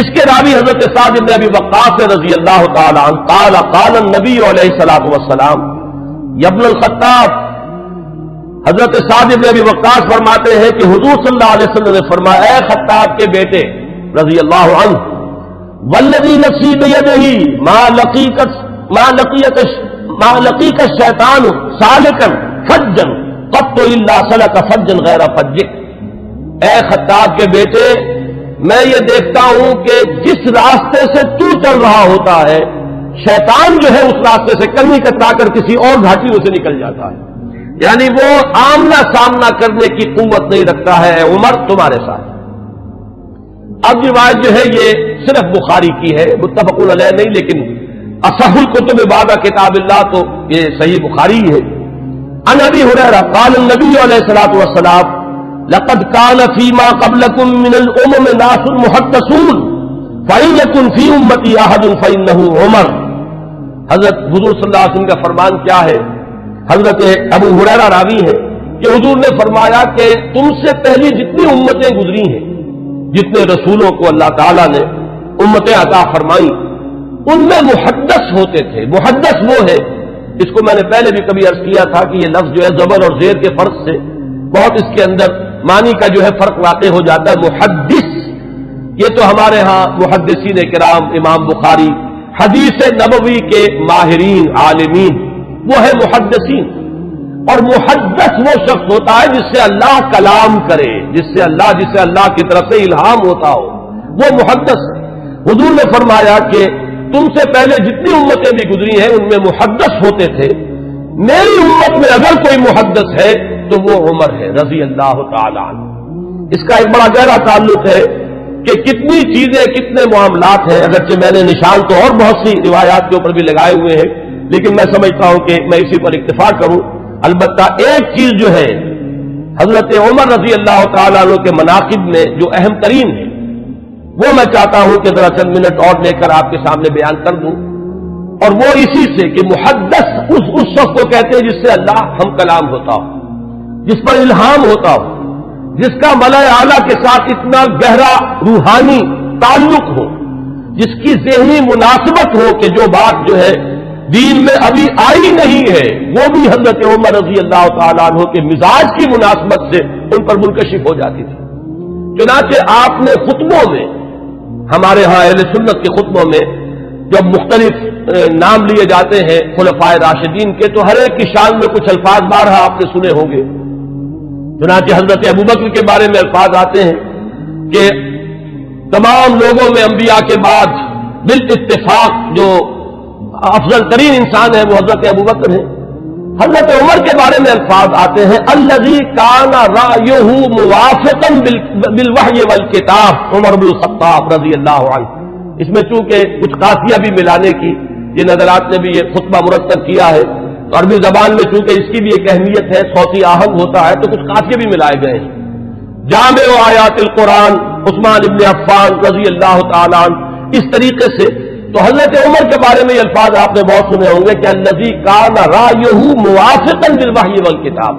اس کے راوی حضرت سعد بن ابی وقاص رضی اللہ تعالی عنہ قال قال النبی علیہ الصلوۃ والسلام یا ابن الخطاب، حضرت سعد بن ابی وقاص فرماتے ہیں کہ حضور صلی اللہ علیہ وسلم نے فرمایا، اے خطاب کے بیٹے رضی اللہ عنہ، والذی نفسی بیدہ ما لقیک الشیطان سالکا فجا قط الا سلک فجا غیر فجک، اے خطاب کے بیٹے میں یہ دیکھتا ہوں کہ جس راستے سے تو چل رہا ہوتا ہے شیطان جو ہے اس راستے سے کہیں کترا کر کسی اور گھاٹیوں سے نکل جاتا ہے، یعنی وہ آمنا سامنا کرنے کی قوت نہیں رکھتا ہے عمر تمہارے ساتھ۔ اب روایت جو ہے یہ صرف بخاری کی ہے، متفق علیہ نہیں، لیکن اصح الکتب بعد کتاب اللہ تو یہ صحیح بخاری ہے۔ عن ابی ہریرہ قال النبی علیہ الصلوۃ والسلام لقد كان فيما قبلكم من الامم ناس محدثون فإن يكن في امتي احد فإنه عمر، حضرت حضور صلی اللہ علیہ وسلم کا فرمان کیا ہے؟ حضرت ابو ہریرہ راوی ہے کہ حضور نے فرمایا کہ تم سے پہلی جتنی امتیں گزری ہیں، جتنے رسولوں کو اللہ تعالیٰ نے امتیں عطا فرمائی، ان میں محدث ہوتے تھے۔ محدث وہ ہے، اس کو میں نے پہلے بھی کبھی عرض کیا تھا کہ یہ لفظ جو ہے زبر اور زیر کے فرق سے بہت اس کے اندر معنی کا جو ہے فرق واقع ہو جاتا ہے۔ محدث یہ تو ہمارے ہاں محدثین کرام، امام بخاری، حدیث نبوی کے ماہرین عالمین وہ ہے محدثین، اور محدث وہ شخص ہوتا ہے جس سے اللہ کلام کرے، جس سے اللہ کی طرف سے الہام ہوتا ہو، وہ محدث۔ حضور نے فرمایا کہ تم سے پہلے جتنی امتیں بھی گزری ہیں ان میں محدث ہوتے تھے، میری امت میں اگر کوئی محدث ہے تو وہ عمر ہے رضی اللہ تعالی عنہ۔ اس کا ایک بڑا گہرا تعلق ہے کہ کتنی چیزیں، کتنے معاملات ہیں، اگرچہ میں نے نشان تو اور بہت سی روایات کے اوپر بھی لگائے ہوئے ہیں، لیکن میں سمجھتا ہوں کہ میں اسی پر اکتفا کروں۔ البتہ ایک چیز جو ہے حضرت عمر رضی اللہ تعالیٰ عنہ کے مناقب میں جو اہم ترین ہے وہ میں چاہتا ہوں کہ ذرا چند منٹ اور لے کر آپ کے سامنے بیان کر دوں، اور وہ اسی سے کہ محدث اس شخص کو کہتے ہیں جس سے اللہ ہم کلام ہوتا ہو، جس پر الہام ہوتا ہو، جس کا ملائے اعلیٰ کے ساتھ اتنا گہرا روحانی تعلق ہو، جس کی ذہنی مناسبت ہو کہ جو بات جو ہے دین میں ابھی آئی نہیں ہے وہ بھی حضرت عمر رضی اللہ تعالیٰ عنہ کے مزاج کی مناسبت سے ان پر منکشف ہو جاتی تھی۔ چنانچہ آپ نے خطبوں میں، ہمارے ہاں اہل سنت کے خطبوں میں جب مختلف نام لیے جاتے ہیں خلفائے راشدین کے، تو ہر ایک کی شان میں کچھ الفاظ بارہا آپ نے سنے ہوں گے۔ چنانچہ حضرت ابوبکر کے بارے میں الفاظ آتے ہیں کہ تمام لوگوں میں انبیاء کے بعد بالاتفاق جو افضل ترین انسان ہے وہ حضرت ابوبکر ہے. حضرت عمر کے بارے میں الفاظ آتے ہیں الذی کان رأیہ موافقا بالوحی والکتاب، عمر بن الخطاب رضی اللہ عنہ. اس میں چونکہ کچھ قافیہ بھی ملانے کی یہ نظرات نے بھی یہ خطبہ مرتب کیا ہے، عربی زبان میں چونکہ اس کی بھی ایک اہمیت ہے، صوتی آہنگ ہوتا ہے تو کچھ قافیے بھی ملائے گئے ہیں. جامع آیات القرآن عثمان ابن عفان رضی اللہ تعالیٰ عنہ. اس طریقے سے تو حضرت عمر کے بارے میں یہ الفاظ آپ نے بہت سنے ہوں گے کہ الذی کان رأیہ موافقا بالوحی والکتاب،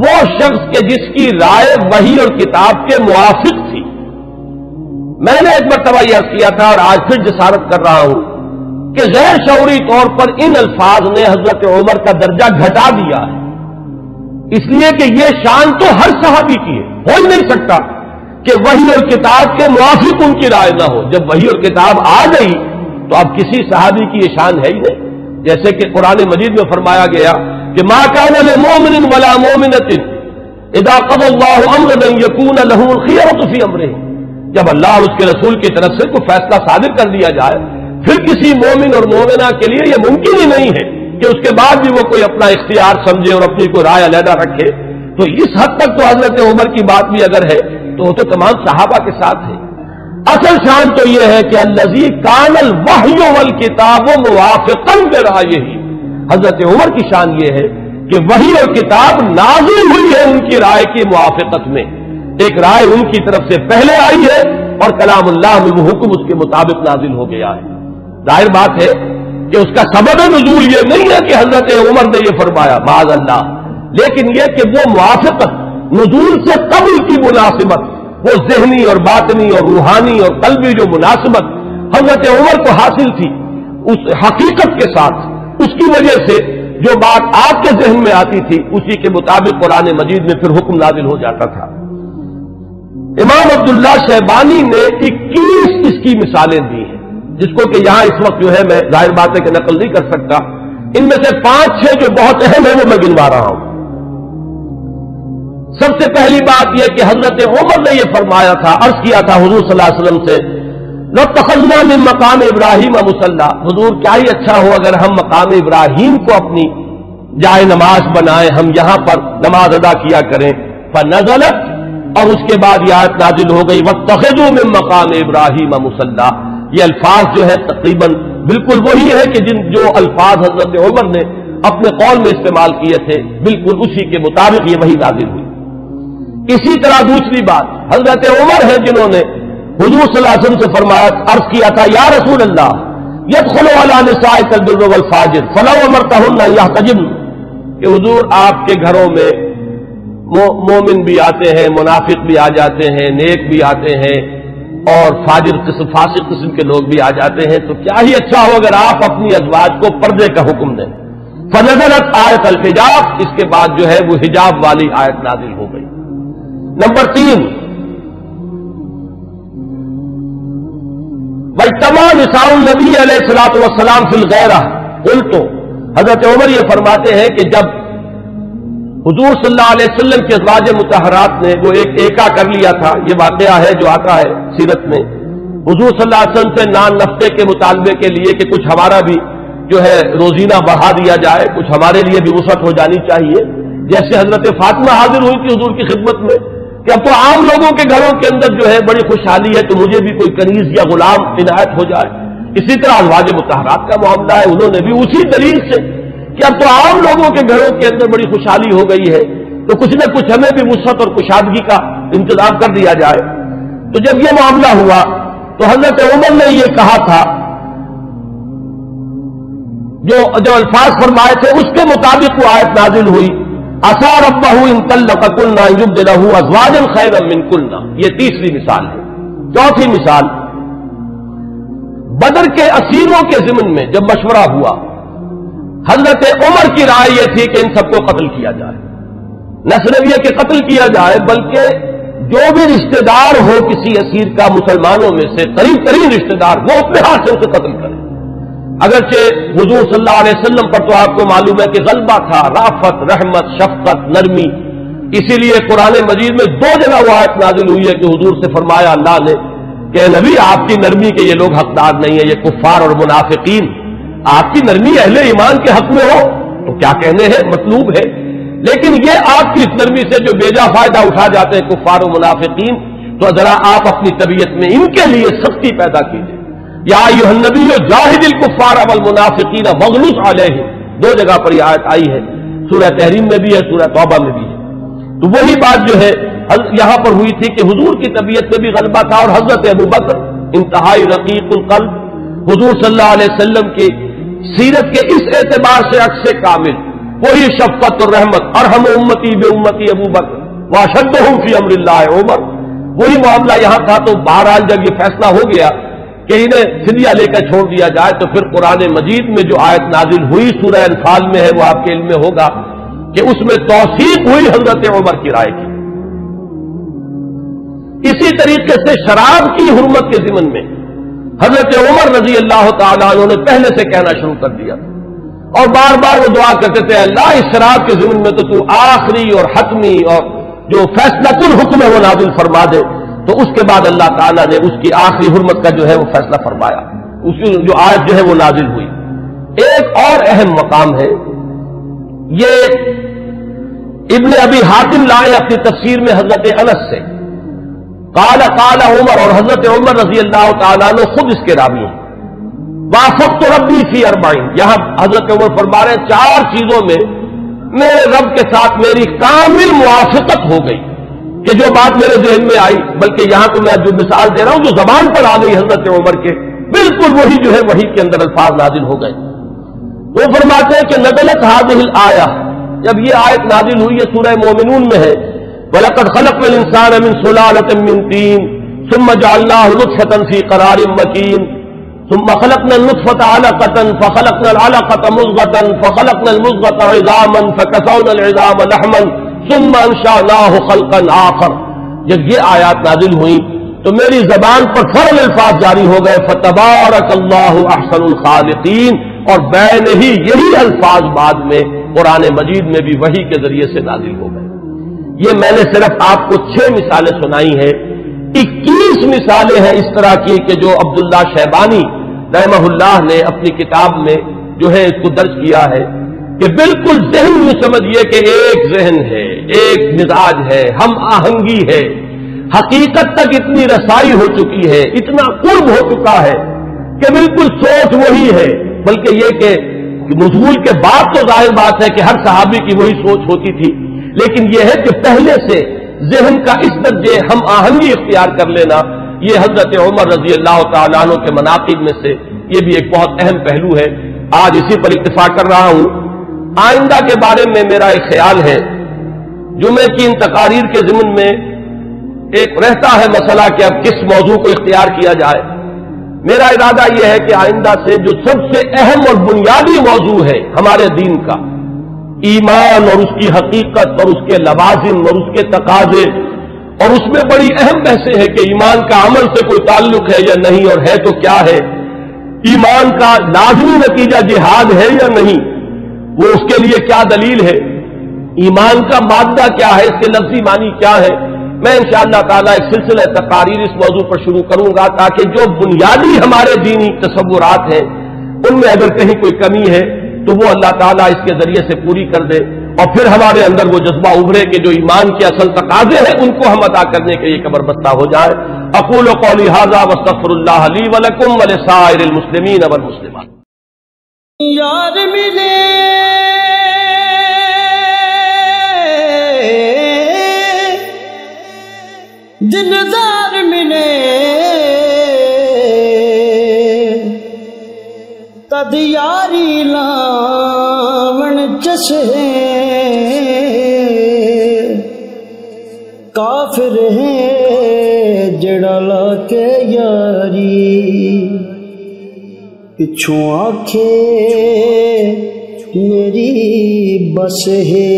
وہ شخص کے جس کی رائے وحی اور کتاب کے موافق تھی. میں نے ایک مرتبہ یہ عرض کیا تھا اور آج پھر جسارت کر رہا ہوں کہ غیر شعوری طور پر ان الفاظ نے حضرت عمر کا درجہ گھٹا دیا ہے، اس لیے کہ یہ شان تو ہر صحابی کی ہے. ہو ہی نہیں سکتا کہ وحی اور کتاب کے موافق ان کی رائے نہ ہو. جب وحی اور کتاب آ گئی تو اب کسی صحابی کی یہ شان ہے ہی نہیں. جیسے کہ قرآن مجید میں فرمایا گیا کہ ما کان لمؤمن ولا مؤمنۃ اذا قضى الله امرا ان يكون له الخيرة في امره. جب اللہ اور اس کے رسول کی طرف سے کوئی فیصلہ صادر کر دیا جائے پھر کسی مومن اور مومنہ کے لیے یہ ممکن ہی نہیں ہے کہ اس کے بعد بھی وہ کوئی اپنا اختیار سمجھے اور اپنی کوئی رائے علیحدہ رکھے. تو اس حد تک تو حضرت عمر کی بات بھی اگر ہے تو وہ تو تمام صحابہ کے ساتھ ہے. اصل شان تو یہ ہے کہ الذی کان الوحی والکتاب موافقا برأیہ. حضرت عمر کی شان یہ ہے کہ وحی اور کتاب نازل ہوئی ہے ان کی رائے کی موافقت میں. ایک رائے ان کی طرف سے پہلے آئی ہے اور کلام اللہ میں وہ حکم اس کے مطابق نازل ہو گیا ہے. ظاہر بات ہے کہ اس کا سبب نزول یہ نہیں ہے کہ حضرت عمر نے یہ فرمایا معاذ اللہ، لیکن یہ کہ وہ موافقت نزول سے قبل کی مناسبت، وہ ذہنی اور باطنی اور روحانی اور قلبی جو مناسبت حضرت عمر کو حاصل تھی اس حقیقت کے ساتھ، اس کی وجہ سے جو بات آپ کے ذہن میں آتی تھی اسی کے مطابق قرآن مجید میں پھر حکم نازل ہو جاتا تھا. امام عبداللہ شیبانی نے 21 اس کی مثالیں دی ہیں، جس کو کہ یہاں اس وقت جو ہے میں ظاہر بات ہے کہ نقل نہیں کر سکتا. ان میں سے 5-6 جو بہت اہم ہیں وہ میں گنوا رہا ہوں. سب سے پہلی بات یہ کہ حضرت عمر نے یہ فرمایا تھا، عرض کیا تھا حضور صلی اللہ علیہ وسلم سے لَاتَّخَذْنَا مِن مَقَامِ إِبْرَاهِيمَ مُصَلَّى. حضور کیا ہی اچھا ہو اگر ہم مقام ابراہیم کو اپنی جائے نماز بنائیں، ہم یہاں پر نماز ادا کیا کریں. فَنَزَلَتْ، اور اس کے بعد یہ آیت نازل ہو گئی وَاتَّخِذُوا مِن مَقَامِ إِبْرَاهِيمَ مُصَلَّى. یہ الفاظ جو ہے تقریباً بالکل وہی ہے کہ جو الفاظ حضرت عمر نے اپنے قول میں استعمال کیے تھے بالکل اسی کے مطابق یہ وہی نازل ہوئی. اسی طرح دوسری بات حضرت عمر ہے جنہوں نے حضور صلی اللہ علیہ وسلم سے فرمایا، عرض کیا تھا یا رسول اللہ يدخل على نسائك البر والفاجر فلو امرتهن ان يحتجبن، کہ حضور آپ کے گھروں میں مومن بھی آتے ہیں، منافق بھی آ جاتے ہیں، نیک بھی آتے ہیں اور فاجر قسم فاسق قسم کے لوگ بھی آ جاتے ہیں، تو کیا ہی اچھا ہو اگر آپ اپنی ازواج کو پردے کا حکم دیں. فنزلت آیت الحجاب، اس کے بعد جو ہے وہ حجاب والی آیت نازل ہو گئی. نمبر 3 وَاجْتَمَعَ نِسَاءُ النَّبِيِّ علیہ الصلوٰۃ والسلام فِي الْغِیرَۃِ. قُلْتُ، حضرت عمر یہ فرماتے ہیں کہ جب حضور صلی اللہ علیہ وسلم کے ازواج مطہرات نے وہ ایک ایکا کر لیا تھا، یہ واقعہ ہے جو آتا ہے سیرت میں، حضور صلی اللہ علیہ وسلم سے نان نفقے کے مطالبے کے لیے کہ کچھ ہمارا بھی جو ہے روزینہ بڑھا دیا جائے، کچھ ہمارے لیے بھی وسعت ہو جانی چاہیے. جیسے حضرت فاطمہ حاضر ہوئی تھی حضور کی خدمت میں کہ اب تو عام لوگوں کے گھروں کے اندر جو ہے بڑی خوشحالی ہے تو مجھے بھی کوئی کنیز یا غلام عنایت ہو جائے. اسی طرح ازواج مطہرات کا معاملہ ہے، انہوں نے بھی اسی دلیل سے کہ اب تو عام لوگوں کے گھروں کے اندر بڑی خوشحالی ہو گئی ہے تو کچھ نہ کچھ ہمیں بھی وسعت اور کشادگی کا انتظام کر دیا جائے. تو جب یہ معاملہ ہوا تو حضرت عمر نے یہ کہا تھا، جو الفاظ فرمائے تھے اس کے مطابق وہ آیت نازل ہوئی عسى ربه ان طلقكن ان يبدله ازواجا خيرا منكن. یہ تیسری مثال ہے. چوتھی مثال، بدر کے اسیروں کے ضمن میں جب مشورہ ہوا حضرت عمر کی رائے یہ تھی کہ ان سب کو قتل کیا جائے. نہ صرف یہ کہ قتل کیا جائے بلکہ جو بھی رشتہ دار ہو کسی اسیر کا مسلمانوں میں سے قریب ترین رشتہ دار وہ اپنے ہاتھ سے اسے قتل کرے. اگرچہ حضور صلی اللہ علیہ وسلم پر تو آپ کو معلوم ہے کہ غلبہ تھا، رافت، رحمت، شفقت، نرمی، اسی لیے قرآن مجید میں 2 جگہ وہ آیت نازل ہوئی ہے کہ حضور سے فرمایا اللہ نے کہ نبی آپ کی نرمی کے یہ لوگ حقدار نہیں ہیں، یہ کفار اور منافقین، آپ کی نرمی اہل ایمان کے حق میں ہو تو کیا کہنے ہیں، مطلوب ہے، لیکن یہ آپ کی اس نرمی سے جو بیجا فائدہ اٹھا جاتے ہیں کفار و منافقین، تو ذرا آپ اپنی طبیعت میں ان کے لیے سختی پیدا کیجیے۔ یا ایھا النبی جاہد الکفار والمنافقین واغلظ علیہم، 2 جگہ پر یہ آیت آئی ہے، سورہ تحریم میں بھی ہے، سورہ توبہ میں بھی ہے۔ تو وہی بات جو ہے یہاں پر ہوئی تھی کہ حضور کی طبیعت میں بھی غلبہ تھا، اور حضرت ابوبکر انتہائی رقیق القلب، حضور صلی اللہ علیہ وسلم کی سیرت کے اس اعتبار سے عکس کامل، وہی شفقت اور رحمت، ارحم امتی بامتی ابوبکر واشدہم فی امر اللہ عمر، وہی معاملہ یہاں تھا۔ تو بہرحال جب یہ فیصلہ ہو گیا کہ انہیں فدیہ لے کر چھوڑ دیا جائے، تو پھر قرآن مجید میں جو آیت نازل ہوئی سورہ انفال میں ہے، وہ آپ کے علم میں ہوگا کہ اس میں توثیق ہوئی حضرت عمر کی رائے کی۔ اسی طریقے سے شراب کی حرمت کے ضمن میں حضرت عمر رضی اللہ تعالیٰ عنہ نے پہلے سے کہنا شروع کر دیا، اور بار بار وہ دعا کرتے تھے اللہ اس شراب کے ضمن میں تو آخری اور حتمی اور جو فیصلۃ الحکم ہے وہ نازل فرما دے۔ تو اس کے بعد اللہ تعالیٰ نے اس کی آخری حرمت کا جو ہے وہ فیصلہ فرمایا، اس کی جو آیت جو ہے وہ نازل ہوئی۔ ایک اور اہم مقام ہے، یہ ابن ابی حاتم لائے اپنی تفسیر میں حضرت انس سے، قال عمر، اور حضرت عمر رضی اللہ تعالیٰ عنہ خود اس کے راوی ہیں، وافقت ربی فی 40، یہاں حضرت عمر فرما رہے ہیں 4 چیزوں میں میرے رب کے ساتھ میری کامل موافقت ہو گئی کہ جو بات میرے ذہن میں آئی، بلکہ یہاں تو میں جو مثال دے رہا ہوں جو زبان پر آ گئی حضرت عمر کے، بالکل وہی جو ہے وہی کے اندر الفاظ نازل ہو گئے۔ وہ فرماتے ہیں کہ نزلت هذه الآیہ، جب یہ آیت نازل ہوئی ہے سورہ مومنون میں ہے، وَلَقَدْ خَلَقْنَا الْإِنسَانَ مِنْ سُلَالَةٍ مِّن طِينٍ ثُمَّ جَعَلْنَاهُ نُطْفَةً فِي قَرَارٍ مَّكِينٍ ثُمَّ خَلَقْنَا النُّطْفَةَ عَلَقَةً فَخَلَقْنَا الْعَلَقَةَ مُضْغَةً فَخَلَقْنَا الْمُضْغَةَ عِظَامًا فَكَسَوْنَا الْعِظَامَ لَحْمًا ثُمَّ أَنشَأْنَاهُ خَلْقًا آخَرَ۔ جب یہ آیات نازل ہوئی تو میری زبان پر فوراً الفاظ جاری ہو گئے، فَتَبَارَكَ اللَّهُ أَحْسَنُ الْخَالِقِينَ، اور بین ہی یہی الفاظ بعد میں قرآن مجید میں بھی وحی کے ذریعے سے نازل ہو گئے۔ یہ میں نے صرف آپ کو 6 مثالیں سنائی ہیں، 21 مثالیں ہیں اس طرح کی کہ جو عبداللہ شیبانی رحمہ اللہ نے اپنی کتاب میں جو ہے اس کو درج کیا ہے، کہ بالکل ذہن میں سمجھیے کہ ایک ذہن ہے، ایک مزاج ہے، ہم آہنگی ہے، حقیقت تک اتنی رسائی ہو چکی ہے، اتنا قرب ہو چکا ہے کہ بالکل سوچ وہی ہے، بلکہ یہ کہ نزول کے بعد تو ظاہر بات ہے کہ ہر صحابی کی وہی سوچ ہوتی تھی، لیکن یہ ہے کہ پہلے سے ذہن کا اس درجے ہم آہنگی اختیار کر لینا، یہ حضرت عمر رضی اللہ تعالیٰ عنہ کے مناقب میں سے یہ بھی ایک بہت اہم پہلو ہے۔ آج اسی پر اتفاق کر رہا ہوں۔ آئندہ کے بارے میں میرا ایک خیال ہے، جمعے کی ان تقاریر کے ضمن میں ایک رہتا ہے مسئلہ کہ اب کس موضوع کو اختیار کیا جائے۔ میرا ارادہ یہ ہے کہ آئندہ سے جو سب سے اہم اور بنیادی موضوع ہے ہمارے دین کا، ایمان اور اس کی حقیقت اور اس کے لوازم اور اس کے تقاضے، اور اس میں بڑی اہم بحثیں ہیں کہ ایمان کا عمل سے کوئی تعلق ہے یا نہیں، اور ہے تو کیا ہے، ایمان کا لازمی نتیجہ جہاد ہے یا نہیں، وہ اس کے لیے کیا دلیل ہے، ایمان کا مادہ کیا ہے، اس کے لفظی معنی کیا ہے۔ میں انشاءاللہ تعالیٰ ایک سلسلہ تقاریر اس موضوع پر شروع کروں گا تاکہ جو بنیادی ہمارے دینی تصورات ہیں ان میں اگر کہیں کوئی کمی ہے تو وہ اللہ تعالیٰ اس کے ذریعے سے پوری کر دے، اور پھر ہمارے اندر وہ جذبہ ابھرے کہ جو ایمان کے اصل تقاضے ہیں ان کو ہم ادا کرنے کے لیے کمر بستہ ہو جائے۔ اقول قولی ھذا واستغفر اللہ لی ولکم ولسائر المسلمین والمسلمات۔ یار ملے دلدار ملے تد یاری لاون چشے، کافر ہے جڑا لا کے یاری، پچھوں آنکھیں میری بس ہے۔